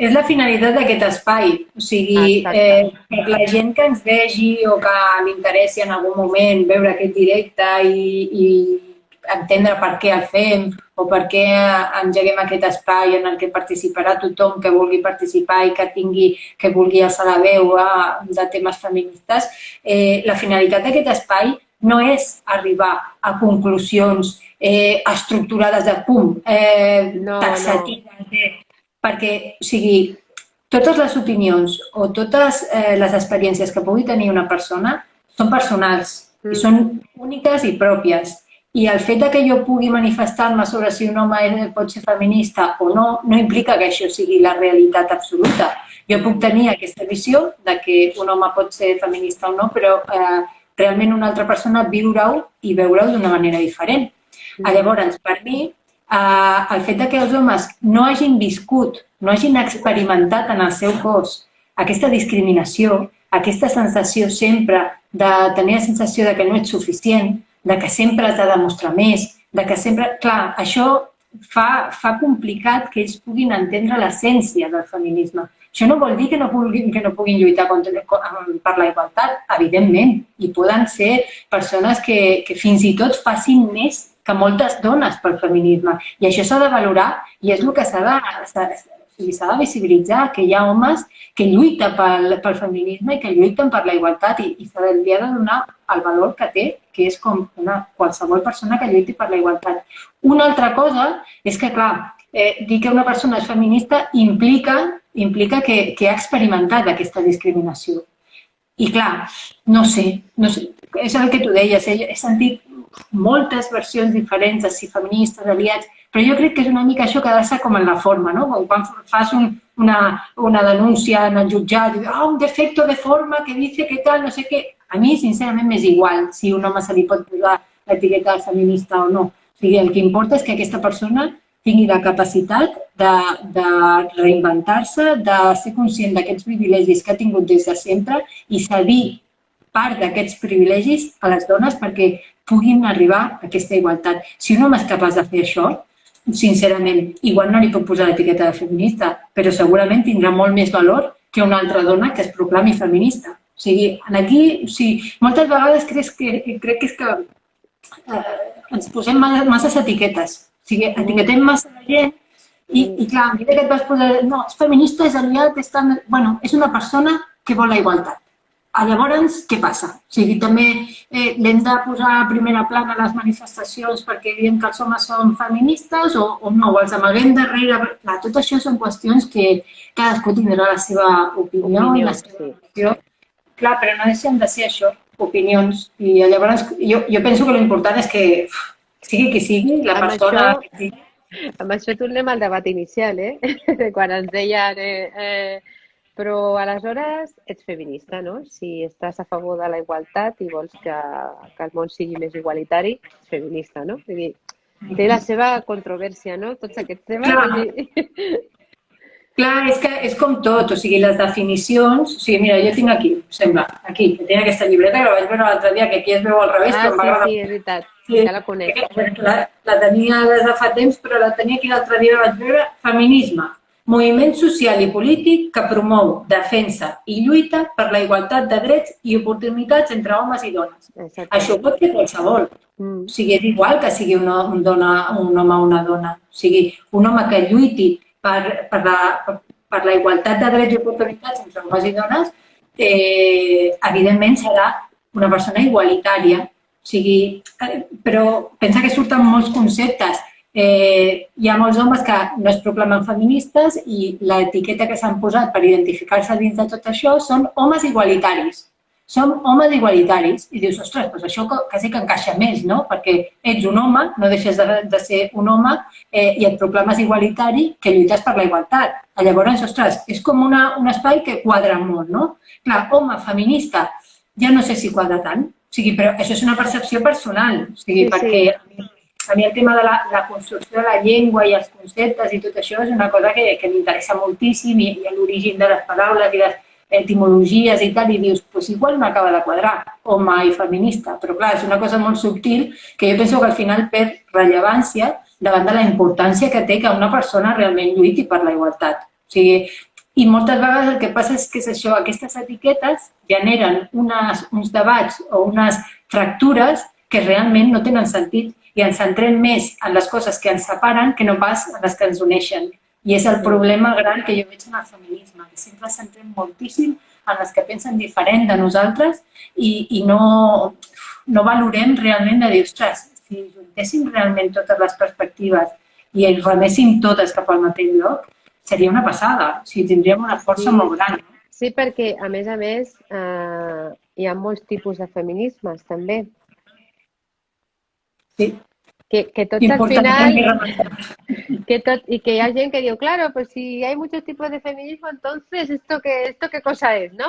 és la finalitat d'aquest espai. O sigui, per la gent que ens vegi o que li interessi en algun moment veure aquest directe i entendre per què el fem o per què engeguem aquest espai en el que participarà tothom que vulgui participar i que vulgui alçar la veu de temes feministes, la finalitat d'aquest espai no és arribar a conclusions estructurades de pum, taxatives, perquè, o sigui, totes les opinions o totes les experiències que pugui tenir una persona són personals i són úniques i pròpies. I el fet que jo pugui manifestar-me sobre si un home pot ser feminista o no, no implica que això sigui la realitat absoluta. Jo puc tenir aquesta visió de que un home pot ser feminista o no, però realment una altra persona viure-ho i veure-ho d'una manera diferent. Llavors, per mi, el fet que els homes no hagin viscut, no hagin experimentat en el seu cos aquesta discriminació, aquesta sensació sempre de tenir la sensació de que no ets suficient, de que sempre has de demostrar més, de que sempre... Clar, això fa complicat que ells puguin entendre l'essència del feminisme. Això no vol dir que no puguin lluitar per la igualtat, evidentment, i poden ser persones que fins i tot facin més que moltes dones pel feminisme. I això s'ha de valorar i és el que s'ha de visibilitzar, que hi ha homes que lluiten pel feminisme i que lluiten per la igualtat i se li ha de donar el valor que té, que és com qualsevol persona que lluiti per la igualtat. Una altra cosa és que, clar, dir que una persona és feminista implica que ha experimentat aquesta discriminació. I clar, no sé, és el que tu deies, he sentit moltes versions diferents de si feministes, aliats, però jo crec que és una mica això que ha de ser com en la forma, no? Quan fas una denúncia en el jutjat, un defecto de forma que dice que tal, no sé què. A mi, sincerament, m'és igual si un home se li pot posar l'etiqueta de feminista o no. O sigui, el que importa és que aquesta persona tingui la capacitat de reinventar-se, de ser conscient d'aquests privilegis que ha tingut des de sempre i cedir part d'aquests privilegis a les dones perquè puguin arribar a aquesta igualtat. Si un home és capaç de fer això, sincerament, igual no li pot posar l'etiqueta de feminista, però segurament tindrà molt més valor que una altra dona que es proclami feminista. O sigui, aquí, moltes vegades crec que és que ens posem masses etiquetes. O sigui, etiquetem massa la gent i clar, a mesura que et vas posar... No, és feminista, és aliat, és tan... Bueno, és una persona que vol la igualtat. Llavors, què passa? O sigui, també l'hem de posar a primera plana les manifestacions perquè diem que els homes són feministes o no, o els amaguem darrere... Clar, tot això són qüestions que cadascú tindrà la seva opinió i la seva opció. Clar, però no deixem de ser això, opinions. I llavors jo penso que l'important és que sigui qui sigui, la persona que sigui. Amb això tornem al debat inicial, quan ens deien... Però aleshores ets feminista, no? Si estàs a favor de la igualtat i vols que el món sigui més igualitari, ets feminista, no? Vull dir, té la seva controvèrsia, no? Tots aquests temes. Clar, és que és com tot, o sigui, les definicions... O sigui, mira, jo tinc aquí, sembla, aquí, que tinc aquesta llibreta que la vaig veure l'altre dia, que aquí es veu al revés, però m'agrada. Sí, és veritat, ja la conec. La tenia des de fa temps, però la tenia aquí l'altre dia, la vaig veure, feminisme. Moviment social i polític que promou, defensa i lluita per la igualtat de drets i oportunitats entre homes i dones. Això pot fer qualsevol. O sigui, és igual que sigui un home o una dona. O sigui, un home que lluiti per la igualtat de drets i oportunitats entre homes i dones, evidentment serà una persona igualitària. O sigui, però pensa que surten molts conceptes. Hi ha molts homes que no es proclamen feministes i l'etiqueta que s'han posat per identificar-se dins de tot això són homes igualitaris. Som homes igualitaris. I dius, ostres, doncs això quasi que encaixa més, no? Perquè ets un home, no deixes de ser un home i et proclames igualitari que lluites per la igualtat. Llavors, ostres, és com un espai que quadra molt, no? Clar, home feminista, ja no sé si quadra tant. O sigui, però això és una percepció personal. O sigui, perquè a mi el tema de la construcció de la llengua i els conceptes i tot això és una cosa que m'interessa moltíssim i l'origen de les paraules i les etimologies i tal, i dius, doncs igual no acaba de quadrar, home i feminista, però clar, és una cosa molt subtil que jo penso que al final perd rellevància davant de la importància que té que una persona realment lluiti per la igualtat. O sigui, i moltes vegades el que passa és que és això, aquestes etiquetes generen uns debats o unes fractures que realment no tenen sentit i ens centrem més en les coses que ens separen que no pas en les que ens uneixen. I és el problema gran que jo veig en el feminisme, que sempre ens centrem moltíssim en les que pensen diferent de nosaltres i no valorem realment de dir, ostres, si juntéssim realment totes les perspectives i ens reméssim totes cap al mateix lloc, seria una passada. O sigui, tindríem una força molt gran. Sí, perquè, a més, hi ha molts tipus de feminismes, també. Sí. Que tots al final... Y que hay gente que dice, claro, pues si hay muchos tipos de feminismo, entonces, ¿esto qué cosa es, no?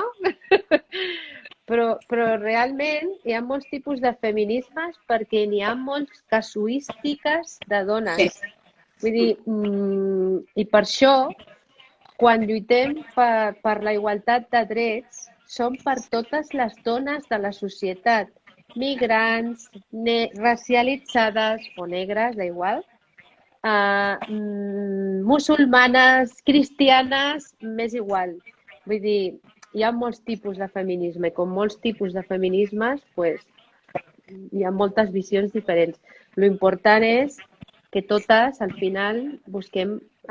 però realment hi ha molts tipus de feminismes perquè n'hi ha moltes casuístiques de dones. Sí. Vull dir, i per això, quan lluitem per la igualtat de drets, som per totes les dones de la societat, migrants, racialitzades o negres, da igual, musulmanes, cristianes, m'és igual. Vull dir, hi ha molts tipus de feminisme i com molts tipus de feminismes hi ha moltes visions diferents. L'important és que totes, al final,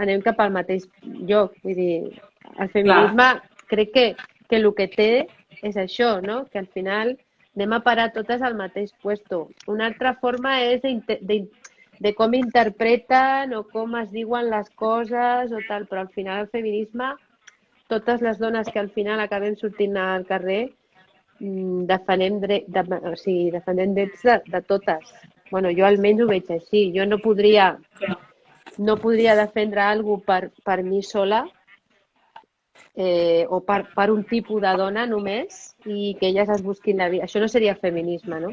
anem cap al mateix lloc. Vull dir, el feminisme crec que el que té és això, no? Que al final anem a parar totes al mateix puesto. Una altra forma és de com interpreten o com es diuen les coses o tal, però al final el feminisme, totes les dones que al final acabem sortint al carrer, defenem drets de totes. Bueno, jo almenys ho veig així. Jo no podria defendre alguna cosa per mi sola o per un tipus de dona només i que elles es busquin la vida. Això no seria feminisme, no?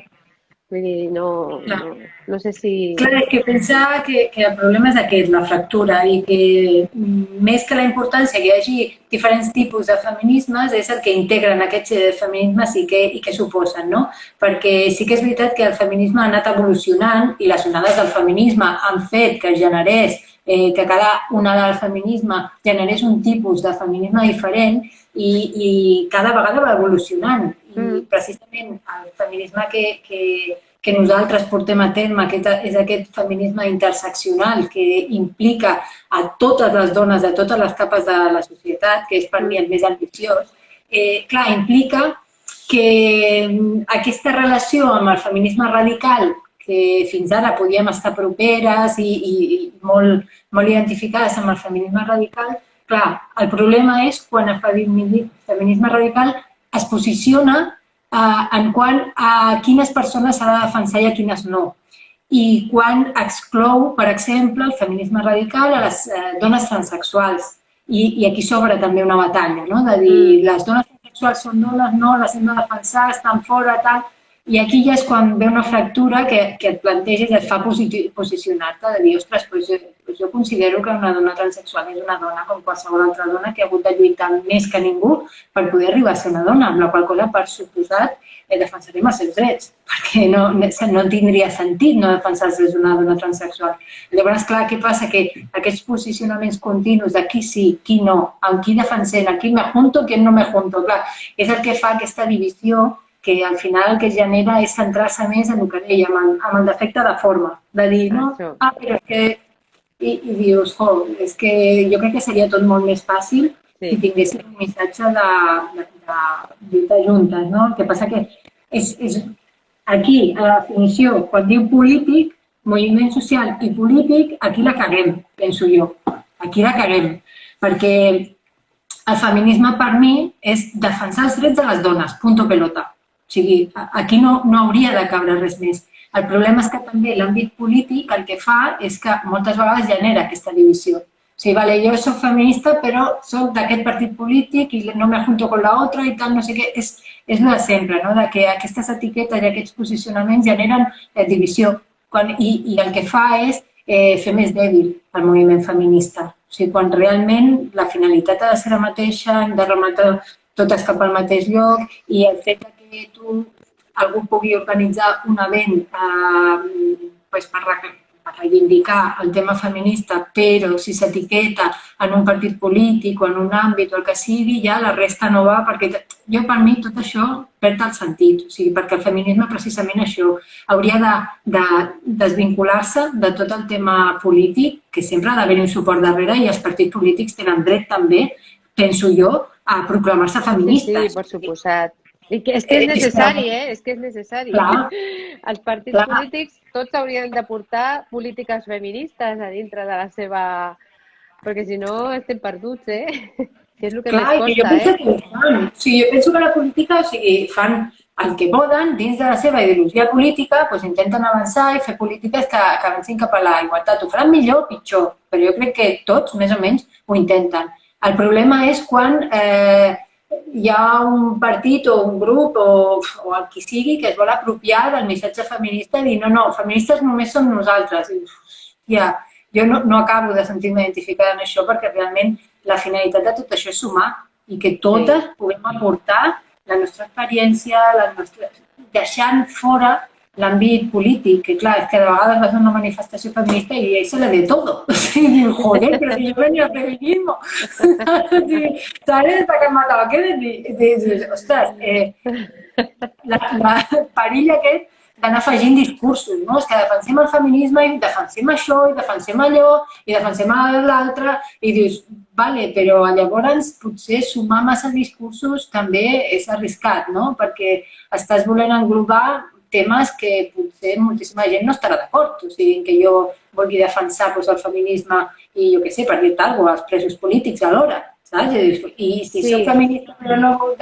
Vull dir, no sé si... Clar, és que pensar que el problema és aquest, la fractura, i que més que la importància que hi hagi diferents tipus de feminismes és el que integren aquests feminismes i que suposen, no? Perquè sí que és veritat que el feminisme ha anat evolucionant i les onades del feminisme han fet que es generés, que cada onada del feminisme generés un tipus de feminisme diferent i cada vegada va evolucionant. I precisament el feminisme que nosaltres portem a terme, que és aquest feminisme interseccional que implica a totes les dones de totes les capes de la societat, que és per mi el més ambiciós, clar, implica que aquesta relació amb el feminisme radical, que fins ara podíem estar properes i molt identificades amb el feminisme radical, clar, el problema és quan el feminisme radical es posiciona en quant a quines persones s'ha de defensar i a quines no. I quan exclou, per exemple, el feminisme radical a les dones transsexuals. I aquí s'obre també una batalla, no? De dir, les dones transsexuals són dones, no, les hem de defensar, estan fora, tal. I aquí ja és quan ve una fractura que et planteges i et fa posicionar-te, de dir, ostres, jo considero que una dona transsexual és una dona com qualsevol altra dona que ha hagut de lluitar més que ningú per poder arribar a ser una dona, amb la qual cosa, per suposat, defensarem els seus drets, perquè no tindria sentit no defensar els drets d'una dona transsexual. Llavors, clar, què passa? Que aquests posicionaments continus de qui sí, qui no, amb qui defensem, a qui me junto, qui no me junto, clar, és el que fa aquesta divisió que al final el que genera és centrar-se més en el que dèiem, amb el defecte de forma, de dir, no, però és que... I dius, és que jo crec que seria tot molt més fàcil si tinguéssim un missatge de lluitar juntes, no? El que passa que és aquí, a la definició, quan diu polític, moviment social i polític, aquí la caguem, penso jo. Aquí la caguem, perquè el feminisme per mi és defensar els drets de les dones, punto pelota. O sigui, aquí no hauria de cabre res més. El problema és que també l'àmbit polític el que fa és que moltes vegades genera aquesta divisió. O sigui, vale, jo soc feminista però soc d'aquest partit polític i no me junto con la otra i tal, no sé què. És el de sempre, no? De que aquestes etiquetes i aquests posicionaments generen divisió. I el que fa és fer més dèbil el moviment feminista. O sigui, quan realment la finalitat ha de ser la mateixa, hem de rematar totes cap al mateix lloc i el fet que algú pugui organitzar un event per reivindicar el tema feminista, però si s'etiqueta en un partit polític o en un àmbit o el que sigui, ja la resta no va, perquè per mi tot això perd el sentit. O sigui, perquè el feminisme precisament això hauria de desvincular-se de tot el tema polític, que sempre ha d'haver un suport darrere i els partits polítics tenen dret també, penso jo, a proclamar-se feministes. Sí, per suposat. I és que és necessari, És que és necessari. Clar. Els partits polítics tots haurien de portar polítiques feministes a dintre de la seva... Perquè si no estem perduts, Que és el que més costa, jo penso que ho fan. O sigui, jo penso que la política, fan el que poden dins de la seva ideologia política, doncs intenten avançar i fer polítiques que avancin cap a la igualtat. Ho faran millor o pitjor, però jo crec que tots, més o menys, ho intenten. El problema és quan hi ha un partit o un grup o el qui sigui que es vol apropiar del missatge feminista i dir no, feministes només som nosaltres. Jo no acabo de sentir-me identificada en això perquè realment la finalitat de tot això és sumar i que totes puguem aportar la nostra experiència, deixant fora l'àmbit polític, que clar, és que de vegades vas a una manifestació feminista i ahí se le de todo. O sigui, joder, però si jo venia al feminismo. ¿Sabes? Hasta que em matava. Què dius? Ostres, la perill aquest d'anar afegint discursos, no? És que defensem el feminisme i defensem això i defensem allò i defensem l'altre i dius, vale, però llavors potser sumar massa discursos també és arriscat, no? Perquè estàs volent englobar temes que potser moltíssima gent no estarà d'acord. O sigui, que jo vulgui defensar el feminisme i, jo què sé, per dir-te alguna cosa, els presos polítics alhora, saps? I si soc feminista però no vull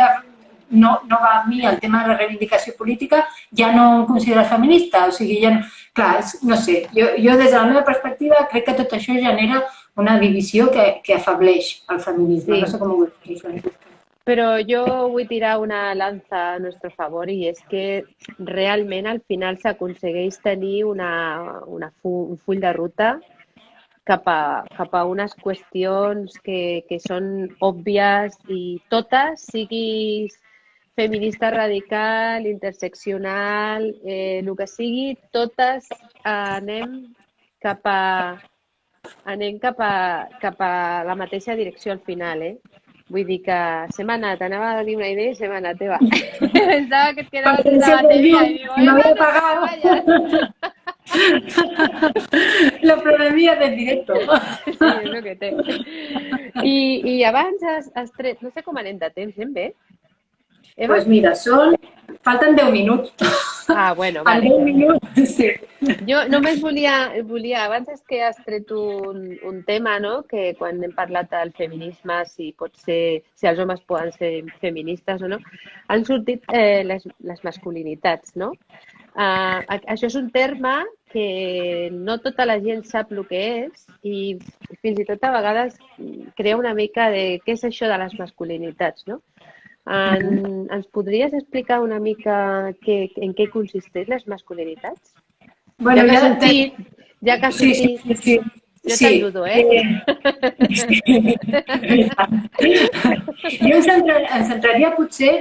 no va a mi el tema de la reivindicació política, ja no em consideres feminista. O sigui, ja no... Clar, no sé, jo des de la meva perspectiva crec que tot això genera una divisió que afableix el feminisme. Sí. No sé com ho vull dir, Francisca. Però jo vull tirar una lanza a nostre favor i és que realment al final s'aconsegueix tenir un full de ruta cap a unes qüestions que són òbvies i totes, siguis feminista radical, interseccional, el que sigui, totes anem cap a la mateixa direcció al final, Vull dir que se m'ha anat, anava a dir una idea i se m'ha anat, Eva. Pensava que et quedaves sense bateria i digo, no m'havia pagat. La problemilla del directo. Sí, és el que té. I abans has tret, no sé com anem de temps, anem bé? Doncs pues mira, falten 10 minuts. Ah, bueno, vale. En 10 minuts, sí. Jo només volia, abans és que has tret un tema, no?, que quan hem parlat del feminisme, si els homes poden ser feministes o no, han sortit les masculinitats, no? Això és un terme que no tota la gent sap el que és i fins i tot a vegades crea una mica de què és això de les masculinitats, no? Ens podries explicar una mica en què consisteix les masculinitats? Bueno, ja que has sortit, sí. Jo t'ajudo, Jo em centraria potser,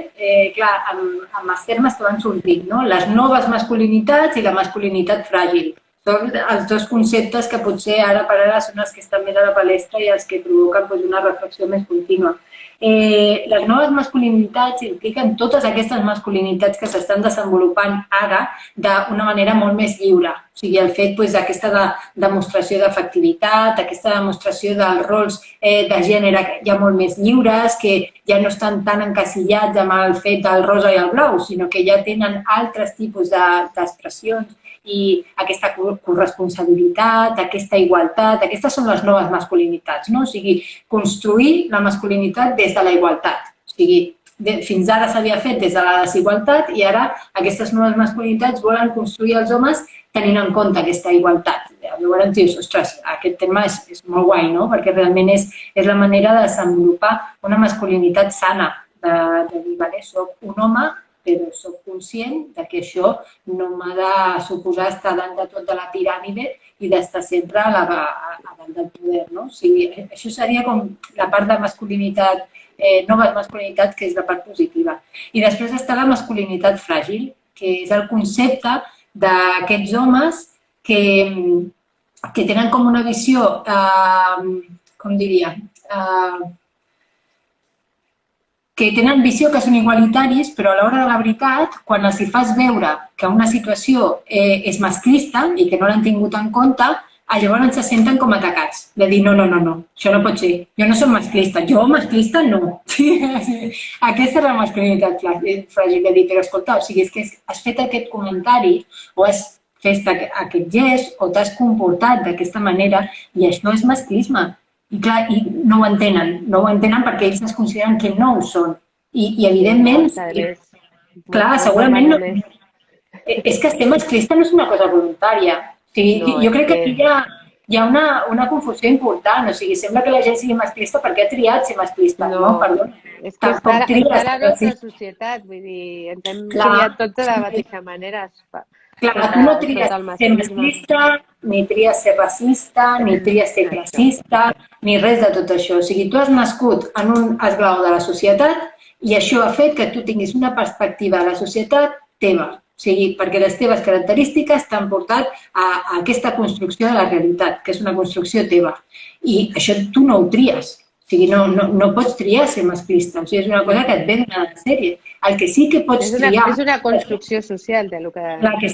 clar, amb els termes que van sortint, no? Les noves masculinitats i la masculinitat fràgil. Són els dos conceptes que potser ara per ara són els que estan més a la palestra i els que provoquen una reflexió més contínua. Les noves masculinitats impliquen totes aquestes masculinitats que s'estan desenvolupant ara d'una manera molt més lliure. O sigui, el fet d'aquesta demostració d'efectivitat, aquesta demostració dels rols de gènere ja molt més lliures, que ja no estan tan encasillats amb el fet del rosa i el blau, sinó que ja tenen altres tipus d'expressions i aquesta corresponsabilitat, aquesta igualtat, aquestes són les noves masculinitats, no? O sigui, construir la masculinitat des de la igualtat. O sigui, fins ara s'havia fet des de la desigualtat i ara aquestes noves masculinitats volen construir els homes tenint en compte aquesta igualtat. Llavors dius, ostres, aquest tema és molt guai, no? Perquè realment és la manera de desenvolupar una masculinitat sana, de dir, vale, soc un home, però soc conscient que això no m'ha de suposar estar dalt de tot de la piràmide i d'estar sempre a dalt del poder, no? O sigui, això seria com la part de masculinitat, noves masculinitats, que és la part positiva. I després està la masculinitat fràgil, que és el concepte d'aquests homes que tenen com una visió, com diria, que tenen visió que són igualitaris, però a l'hora de la veritat, quan els hi fas veure que una situació és masclista i que no l'han tingut en compte, llavors se senten com atacats. De dir, no, això no pot ser. Jo no soc masclista. Jo masclista no. Aquesta és la masculinitat fràgil. De dir, però escolta, o sigui, és que has fet aquest comentari o has fet aquest gest o t'has comportat d'aquesta manera i això és masclisme. I clar, no ho entenen perquè ells es consideren que no ho són. I evidentment, clar, segurament no. És que ser masclista no és una cosa voluntària. O sigui, jo crec que aquí hi ha una confusió important. O sigui, sembla que la gent sigui masclista perquè ha triat ser masclista. No, perdó. És que està a la nostra societat, vull dir, ens hem triat tots de la mateixa manera. Clar, tu no tries ser masclista, ni tries ser racista, ni tries ser classista, ni res de tot això. O sigui, tu has nascut en un esglaó de la societat i això ha fet que tu tinguis una perspectiva de la societat teva. O sigui, perquè les teves característiques t'han portat a aquesta construcció de la realitat, que és una construcció teva. I això tu no ho tries. O sigui, no pots triar ser masclista. O sigui, és una cosa que et ve donada de sèrie. El que sí que pots triar... És una construcció social del que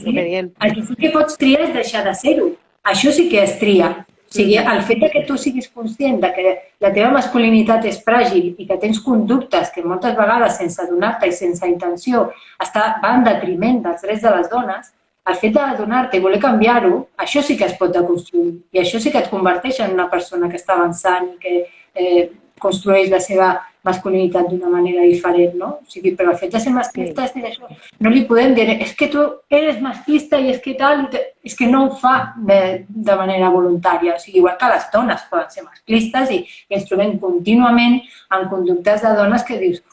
diem. El que sí que pots triar és deixar de ser-ho. Això sí que es tria. O sigui, el fet que tu siguis conscient que la teva masculinitat és fràgil i que tens conductes que moltes vegades, sense adonar-te i sense intenció, va en detriment dels drets de les dones, el fet d'adonar-te i voler canviar-ho, això sí que es pot deconstruir. I això sí que et converteix en una persona que està avançant i que construeix la seva masculinitat d'una manera diferent, no? O sigui, però el fet de ser masclista és dir això. No li podem dir, és que tu eres masclista i és que tal, és que no ho fa de manera voluntària. O sigui, igual que les dones poden ser masclistes i ens trobem contínuament en conductes de dones que dius,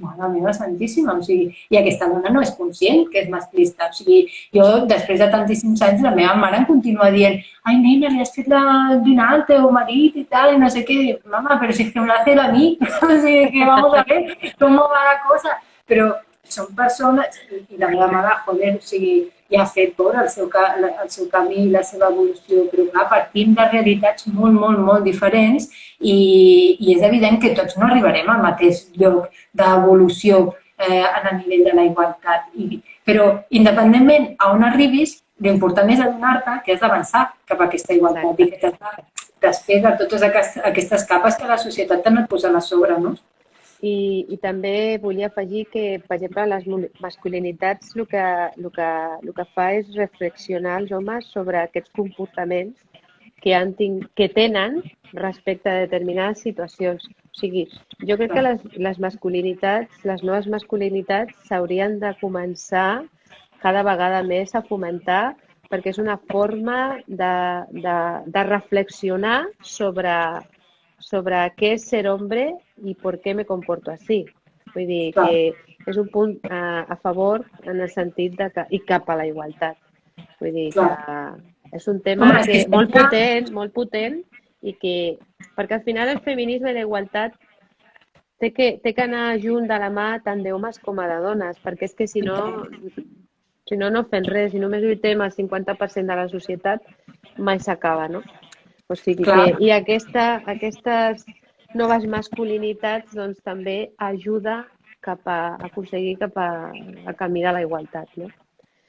mare meva santíssima, o sigui, i aquesta dona no és conscient que és masclista. O sigui, jo, després de tantíssims anys, la meva mare em continua dient ai, nena, li has fet la dinar al teu marit i tal, i no sé què. Mama, però si és que me l'ha fet a mi, o sigui, que vamos a ver com va la cosa. Però són persones, i la meva mare, joder, o sigui, ja ha fet veure el seu camí i la seva evolució, però clar, partim de realitats molt, molt, molt diferents i és evident que tots no arribarem al mateix lloc d'evolució en el nivell de la igualtat. Però, independentment a on arribis, l'important és adonar-te que has d'avançar cap a aquesta igualtat i que t'has de desfer de totes aquestes capes que la societat t'ha anat posant a sobre, no? I també volia afegir que, per exemple, les masculinitats el que fa és reflexionar els homes sobre aquests comportaments que tenen respecte a determinades situacions. O sigui, jo crec que les masculinitats, les noves masculinitats s'haurien de començar cada vegada més a fomentar perquè és una forma de reflexionar sobre què és ser hombre i per què me comporto així. Vull dir que és un punt a favor en el sentit i cap a la igualtat. Vull dir que és un tema molt potent i que, perquè al final el feminisme i la igualtat té que anar junt de la mà tant d'homes com de dones, perquè és que si no fem res, si només lluitem el 50% de la societat, mai s'acaba, no? O sigui que aquestes noves masculinitats doncs, també ajuda a aconseguir cap al camí de la igualtat, no?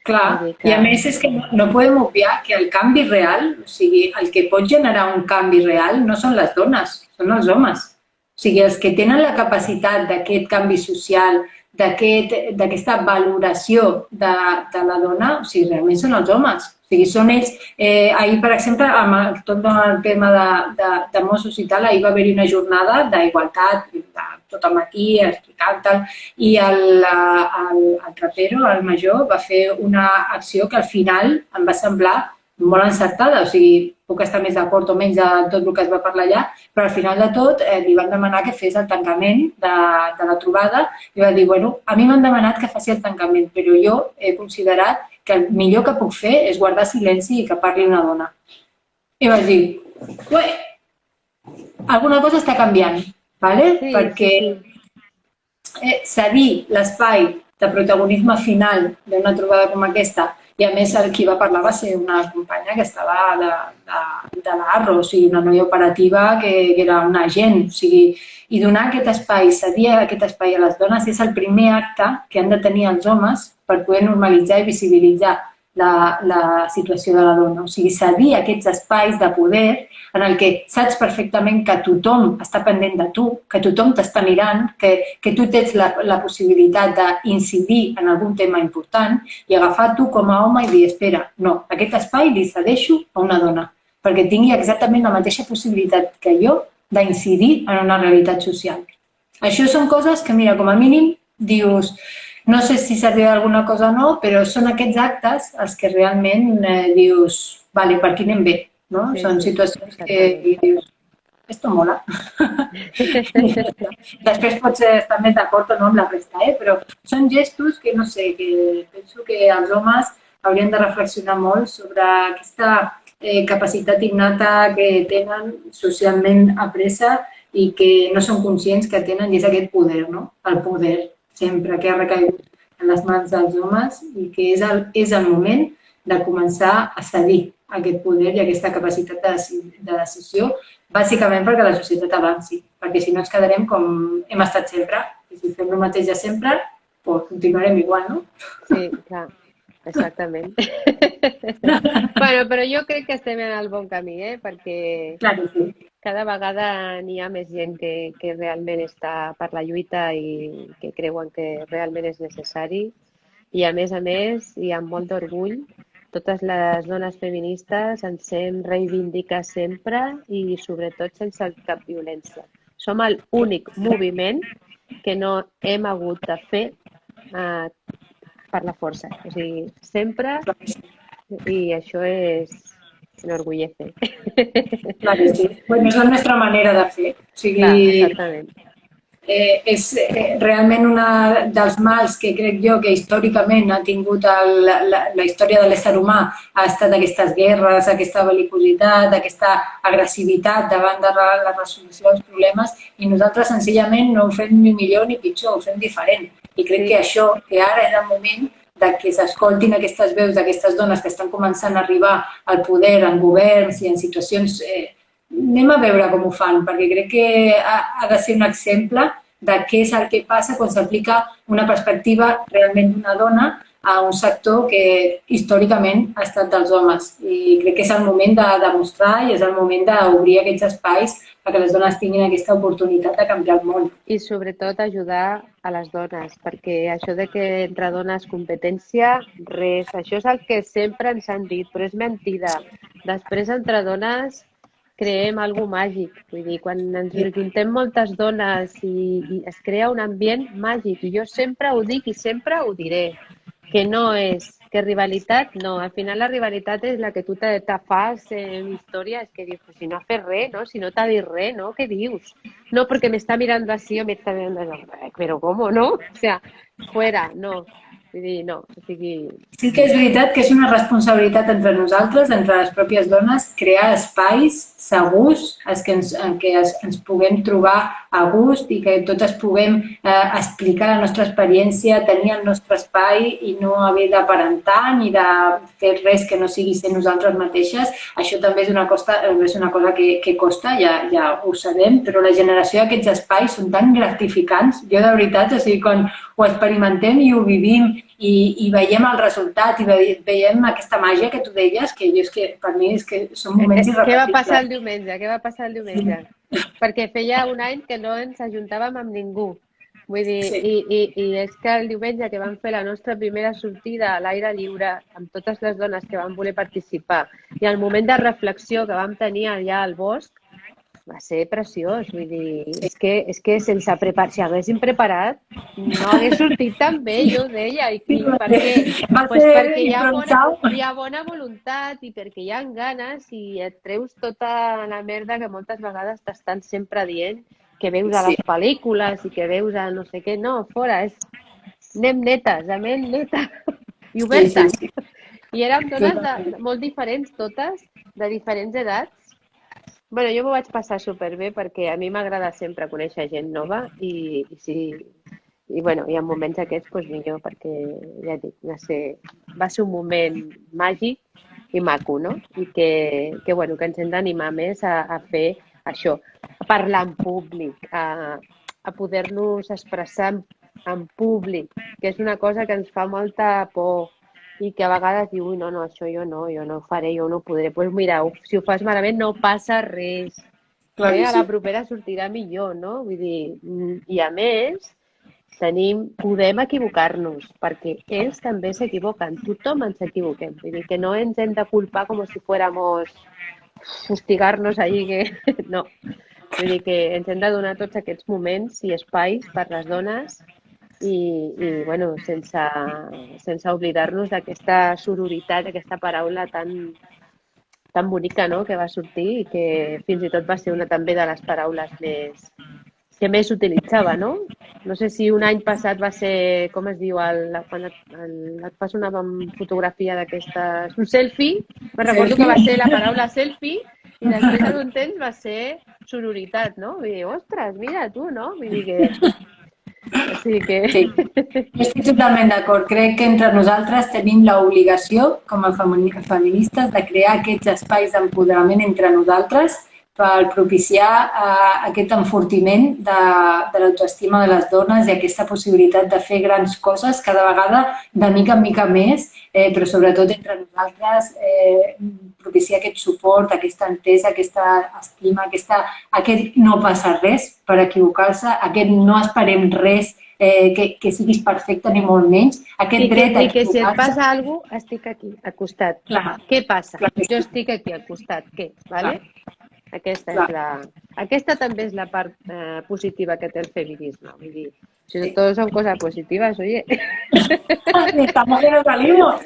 Clar, i a més és que no podem obviar que el canvi real, o sigui, el que pot generar un canvi real no són les dones, són els homes. O sigui, els que tenen la capacitat d'aquest canvi social, d'aquesta valoració de la dona, o sigui, realment són els homes. O sigui, són ells. Ahir, per exemple, amb tot el tema de Mossos i tal, ahir va haver-hi una jornada d'igualtat, tot el matí, explicant tal, i el rapero, el major, va fer una acció que al final em va semblar molt encertada, o sigui, puc estar més d'acord o menys de tot el que es va parlar allà, però al final de tot li van demanar que fes el tancament de la trobada i va dir, bueno, a mi m'han demanat que faci el tancament, però jo he considerat que el millor que puc fer és guardar silenci i que parli una dona. I vaig dir, ué, alguna cosa està canviant, ¿vale? Perquè cedir l'espai de protagonisme final d'una trobada com aquesta, i a més qui va parlar va ser una companya que estava de l'Arro, o sigui, una noia operativa que era una agent, o sigui, i donar aquest espai, cedir aquest espai a les dones és el primer acte que han de tenir els homes per poder normalitzar i visibilitzar la situació de la dona. O sigui, cedir aquests espais de poder en el que saps perfectament que tothom està pendent de tu, que tothom t'està mirant, que tu tens la possibilitat d'incidir en algun tema important i agafar tu com a home i dir, espera, no, aquest espai li cedeixo a una dona perquè tingui exactament la mateixa possibilitat que jo d'incidir en una realitat social. Això són coses que, mira, com a mínim dius, no sé si servirà alguna cosa o no, però són aquests actes els que realment dius, vale, per aquí anem bé, no? Sí, són situacions que dius, esto mola. Després pots estar més d'acord o no amb la resta, però són gestos que, no sé, que penso que els homes haurien de reflexionar molt sobre aquesta capacitat innata que tenen socialment apresa i que no són conscients que tenen, i és aquest poder, no? El poder sempre que ha recaigut en les mans dels homes i que és el moment de començar a cedir aquest poder i aquesta capacitat de decisió, bàsicament perquè la societat avanci, perquè si no ens quedarem com hem estat sempre, i si fem el mateix de sempre, doncs continuarem igual, no? Sí, clar. Exactament. Bueno, però jo crec que estem en el bon camí, perquè cada vegada n'hi ha més gent que realment està per la lluita i que creuen que realment és necessari. I a més, i amb molt d'orgull, totes les dones feministes ens hem reivindicat sempre i sobretot sense cap violència. som l'únic moviment que no hem hagut de fer per la força. O sigui, sempre, i això enorgullece. Clar que sí. Bueno, és la nostra manera de fer. O sigui, clar, exactament. És realment un dels mals que crec jo que històricament ha tingut la història de l'ésser humà ha estat aquestes guerres, aquesta bel·licositat, aquesta agressivitat davant de la resolució dels problemes i nosaltres senzillament no ho fem ni millor ni pitjor, ho fem diferent. I crec que això, que ara és el moment de que s'escoltin aquestes veus d'aquestes dones que estan començant a arribar al poder en governs i en situacions anem a veure com ho fan, perquè crec que ha de ser un exemple de què és el que passa quan s'aplica una perspectiva realment d'una dona a un sector que històricament ha estat dels homes. I crec que és el moment de demostrar i és el moment d'obrir aquests espais perquè les dones tinguin aquesta oportunitat de canviar el món. I sobretot ajudar a les dones, perquè això de que entre dones competència, res. Això és el que sempre ens han dit, però és mentida. Després, entre dones, creem alguna màgic. Vull dir, quan ens juntem moltes dones i es crea un ambient màgic. I jo sempre ho dic i sempre ho diré, que no és, que rivalitat no. Al final la rivalitat és la que tu te fas en història, és que dius, pues si no ha fet res, no? Si no t'ha dit res, no? Què dius? No, porque me está mirando así o me está mirando así. Pero ¿cómo, no? O sea, fuera, no. Vull dir, no, o sigui... Sí que és veritat que és una responsabilitat entre nosaltres, entre les pròpies dones, crear espais segurs en què ens puguem trobar a gust i que totes puguem explicar la nostra experiència, tenir el nostre espai i no haver d'aparentar ni de fer res que no sigui ser nosaltres mateixes. Això també és una cosa que costa, ja ho sabem, però la generació d'aquests espais són tan gratificants. Jo, de veritat, o sigui, quan ho experimentem i ho vivim i veiem el resultat i veiem aquesta màgia que tu deies, que jo és que per mi és que són moments irrepetibles. Què va passar el diumenge? Perquè feia un any que no ens ajuntàvem amb ningú. Vull dir, i és que el diumenge que vam fer la nostra primera sortida a l'aire lliure amb totes les dones que van voler participar i el moment de reflexió que vam tenir allà al bosc, va ser preciós, vull dir, és que sense preparar, si haguéssim preparat, no hagués sortit tan bé, jo ho deia, perquè hi ha bona voluntat i perquè hi ha ganes i et treus tota la merda que moltes vegades t'estan sempre dient, que veus a les pel·lícules i que veus a no sé què, no, fora, anem netes, i obertes. I érem dones molt diferents totes, de diferents edats. Bueno, jo m'ho vaig passar superbé perquè a mi m'agrada sempre conèixer gent nova i bueno, hi ha moments aquests doncs millor perquè, ja dic, va ser un moment màgic i maco, no? I que bueno, que ens hem d'animar més a fer això, a parlar en públic, a poder-nos expressar en públic, que és una cosa que ens fa molta por i que a vegades diu, ui, no, això jo no ho faré, jo no ho podré. Doncs mira, si ho fas malament no passa res. A la propera sortirà millor, no? Vull dir, i a més, podem equivocar-nos, perquè ells també s'equivoquen, tothom ens equivoquem. Vull dir que no ens hem de culpar com si fuéramos fustigar-nos allí, que no. Vull dir que ens hem de donar tots aquests moments i espais per les dones i bueno, sense oblidar-nos d'aquesta sororitat, aquesta paraula tan bonica, no?, que va sortir i que fins i tot va ser una també de les paraules que més s'utilitzava, no? No sé si un any passat va ser, com es diu, quan et fas una fotografia d'aquestes, un selfie, me recordo que va ser la paraula selfie i després d'un temps va ser sororitat, no? Vull dir, ostres, mira tu, no? Vull dir que... Sí. Estic totalment d'acord. Crec que entre nosaltres tenim l'obligació, com a feministes, de crear aquests espais d'empoderament entre nosaltres per propiciar aquest enfortiment de l'autoestima de les dones i aquesta possibilitat de fer grans coses cada vegada de mica en mica més, però sobretot entre nosaltres propiciar aquest suport, aquesta entesa, aquesta estima, aquest no passa res per equivocar-se, aquest no esperem res que siguis perfecte ni molt menys, aquest dret a equivocar-se. I que si et passa alguna cosa, estic aquí, al costat. Clar. Què passa? Jo estic aquí al costat, què? Vale? Aquesta també és la part positiva que té el feminisme. Vull dir, si todo son cosas positivas, oye. Estamos que nos salimos.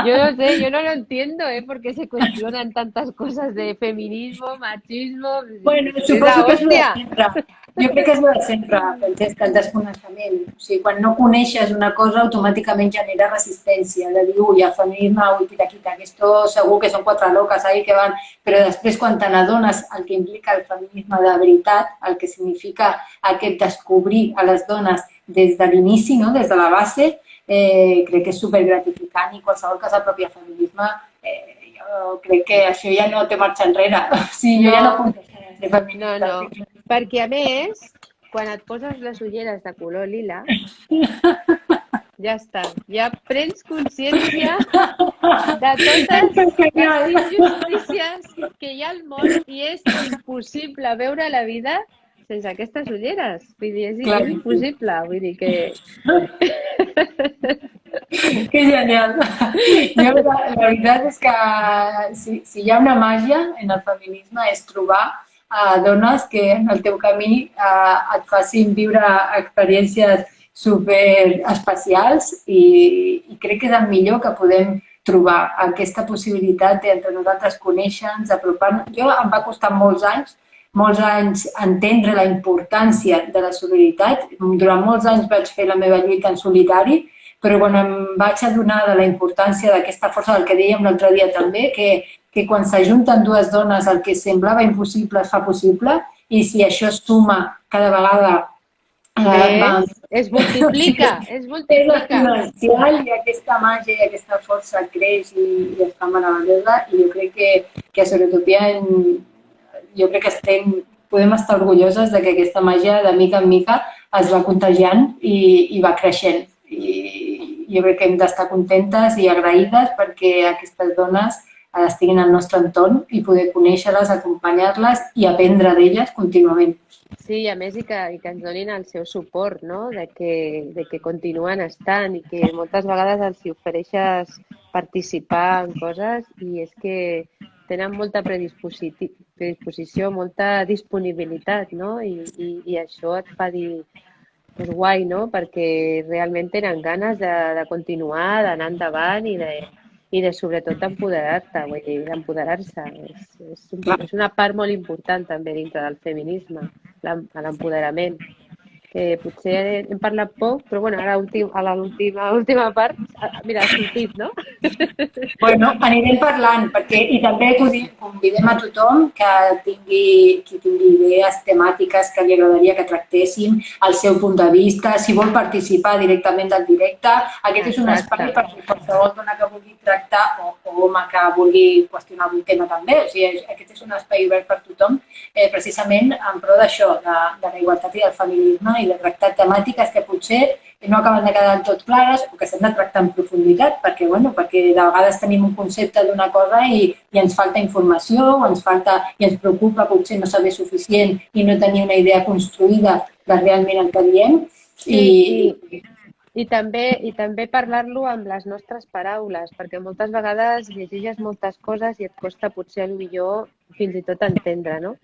Yo no sé, yo no lo entiendo, por qué se cuestionan tantas cosas de feminismo, machismo. Bueno, Es la suposo que és el de hòstia. sempre. Jo crec que és el de sempre, Francesc, el desconeixement. O sigui, quan no coneixes una cosa, automàticament genera resistència. De dir, ui, el feminisme, ui, quita, que esto segur que són quatre loques ahí que van... Però després, quan te n'adones el que implica el feminisme de veritat, el que significa aquest descobrir a les dones des de l'inici, no? Des de la base, crec que és supergratificant i qualsevol que s'apropia al feminisme, jo crec que això ja no té marxa enrere. O sigui, jo ja no puc deixar de ser feminista. No. Perquè, a més, quan et poses les ulleres de color lila, ja està. Ja prens consciència de totes les injustícies que hi ha al món i és impossible veure la vida sense aquestes ulleres. Vull dir, és impossible. Vull dir que... Que genial. Jo, la veritat és que si hi ha una màgia en el feminisme és trobar dones que en el teu camí et facin viure experiències super especials i crec que és el millor que podem trobar, aquesta possibilitat entre nosaltres conèixer-nos, apropar-nos. Jo em va costar molts anys entendre la importància de la solidaritat. Durant molts anys vaig fer la meva lluita en solitari, però quan em vaig adonar de la importància d'aquesta força, del que dèiem l'altre dia també, que quan s'ajunten dues dones el que semblava impossible es fa possible i si això es suma cada vegada... Es multiplica. És exponencial i aquesta màgia i aquesta força creix i es fa meravellosa i jo crec que a Sorotopia jo crec que podem estar orgulloses de que aquesta màgia de mica en mica es va contagiant i va creixent. I jo crec que hem d'estar contentes i agraïdes perquè aquestes dones estiguin al nostre entorn i poder conèixer-les, acompanyar-les i aprendre d'elles contínuament. Sí, i a més que ens donin el seu suport, no? De que continuen estant i que moltes vegades els ofereixes participar en coses i és que tenen molta predisposició, molta disponibilitat, no? I això et fa dir, és guai, no? Perquè realment tenen ganes de continuar, d'anar endavant i de sobretot empoderar-te, vull dir, d'empoderar-se. És una part molt important també dintre del feminisme, l'empoderament. Potser hem parlat poc, però bueno, ara a l'última part, mira, ha sortit, no? Bueno, anirem parlant, perquè i també convidem a tothom que tingui idees temàtiques que li agradaria que tractéssim, el seu punt de vista, si vol participar directament del directe. Aquest és un espai per qualsevol dona que vulgui tractar o home que vulgui qüestionar algun tema també. O sigui, aquest és un espai obert per tothom, precisament en pro d'això, de la igualtat i del feminisme i de tractar temàtiques que potser no acaben de quedar tot clares o que s'han de tractar en profunditat perquè de vegades tenim un concepte d'una cosa i ens falta informació o ens preocupa potser no saber suficient i no tenir una idea construïda de realment el que diem. I també parlar-lo amb les nostres paraules, perquè moltes vegades llegeixes moltes coses i et costa potser millor fins i tot entendre, no?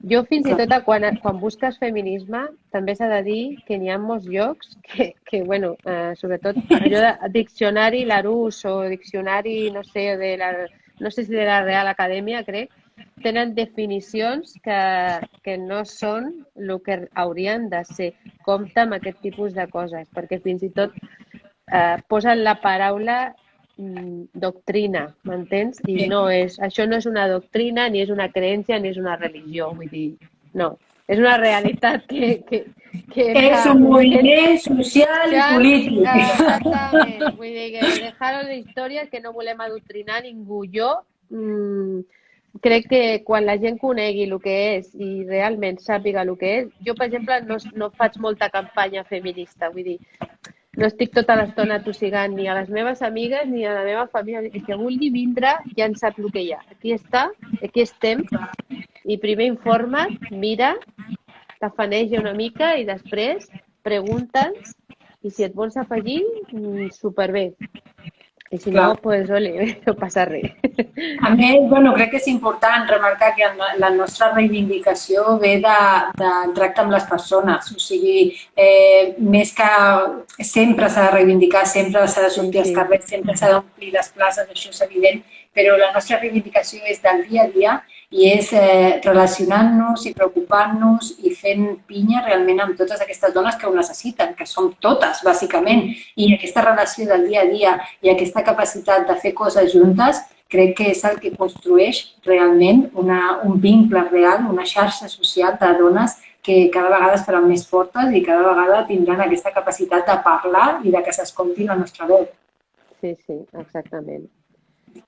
Jo fins i tot quan busques feminisme també s'ha de dir que n'hi ha molts llocs que bueno, sobretot allò de diccionari Larousse o diccionari, no sé si de la Real Acadèmia, crec, tenen definicions que no són el que haurien de ser. Compte amb aquest tipus de coses, perquè fins i tot posen la paraula doctrina, m'entens? I això no és una doctrina, ni és una creença, ni és una religió, vull dir, no. És una realitat que és un moviment social i polític. Exactament, vull dir que dejar-ho d'històries que no volem adoctrinar ningú. Jo crec que quan la gent conegui el que és i realment sàpiga el que és, jo, per exemple, no faig molta campanya feminista, vull dir, no estic tota l'estona tossigant ni a les meves amigues ni a la meva família. El que vulgui vindre ja en sap el que hi ha. Aquí està, aquí estem. I primer informa't, mira, tafaneja una mica i després pregunta'ns i si et vols afegir, superbé. I si Clar. no, pues, ole, no passa res. A més, bueno, crec que és important remarcar que la nostra reivindicació ve del tracte amb les persones. O sigui, més que sempre s'ha de reivindicar, sempre s'ha de sortir als Sí, carrers, sempre s'ha d'omplir les places, això és evident, però la nostra reivindicació és del dia a dia i és relacionant-nos i preocupant-nos i fent pinya realment amb totes aquestes dones que ho necessiten, que som totes, bàsicament. I aquesta relació del dia a dia i aquesta capacitat de fer coses juntes crec que és el que construeix realment un vincle real, una xarxa social de dones que cada vegada es faran més fortes i cada vegada tindran aquesta capacitat de parlar i de que s'escolti la nostra veu. sí, exactament.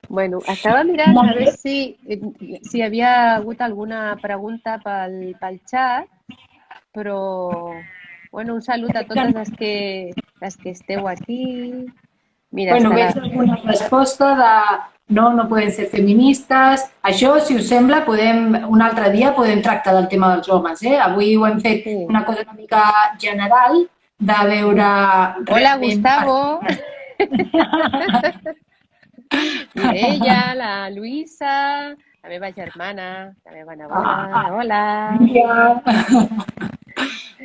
Bueno, estava mirant a veure si hi havia hagut alguna pregunta pel xat, però bueno, un salut a totes les que esteu aquí. Mira, Bueno, està veig alguna resposta de no poden ser feministes. Això, si us sembla, un altre dia podem tractar del tema dels homes. Avui ho hem fet Sí. una cosa una mica general de veure... Hola, Gustavo! Mireia, la Luisa, la meva germana, la meva neboda. Hola!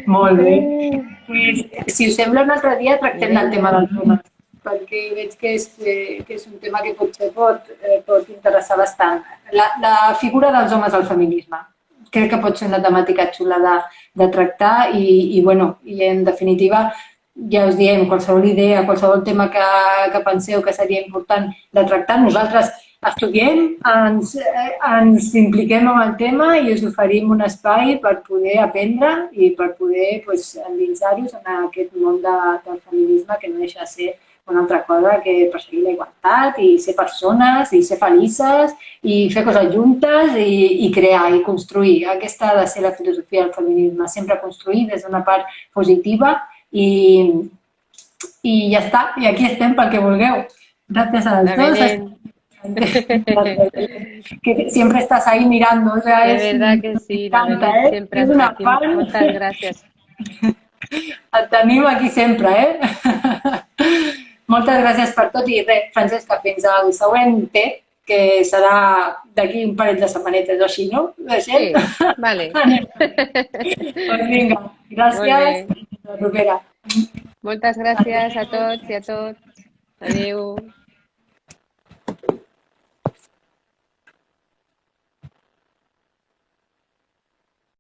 Molt bé. Pues, si us sembla, un altre dia tractem del tema dels homes, perquè veig que és un tema que potser pot interessar bastant. La figura dels homes al feminisme. Crec que pot ser una temàtica xula de tractar i en definitiva, ja us diem, qualsevol idea, qualsevol tema que penseu que seria important de tractar, nosaltres estudiem, ens impliquem en el tema i us oferim un espai per poder aprendre i per poder endinsar-vos en aquest món del feminisme que no deixa de ser una altra cosa que perseguir la igualtat i ser persones i ser felices i fer coses juntes i crear i construir. Aquesta ha de ser la filosofia del feminisme, sempre construir des d'una part positiva i ja està. I aquí estem pel que vulgueu. Gràcies a les dos. Que siempre estás ahí mirando. O sea, de verdad que sí, la Belén siempre és està una aquí. fan. Moltes gràcies. Et tenim aquí sempre, Moltes gràcies per tot i res, Francesca, fins al següent té, que serà d'aquí un parell de setmanetes o així, no? Sí, vale. Doncs vinga, gràcies i fins la propera. Moltes gràcies a tots i a tots. Adéu.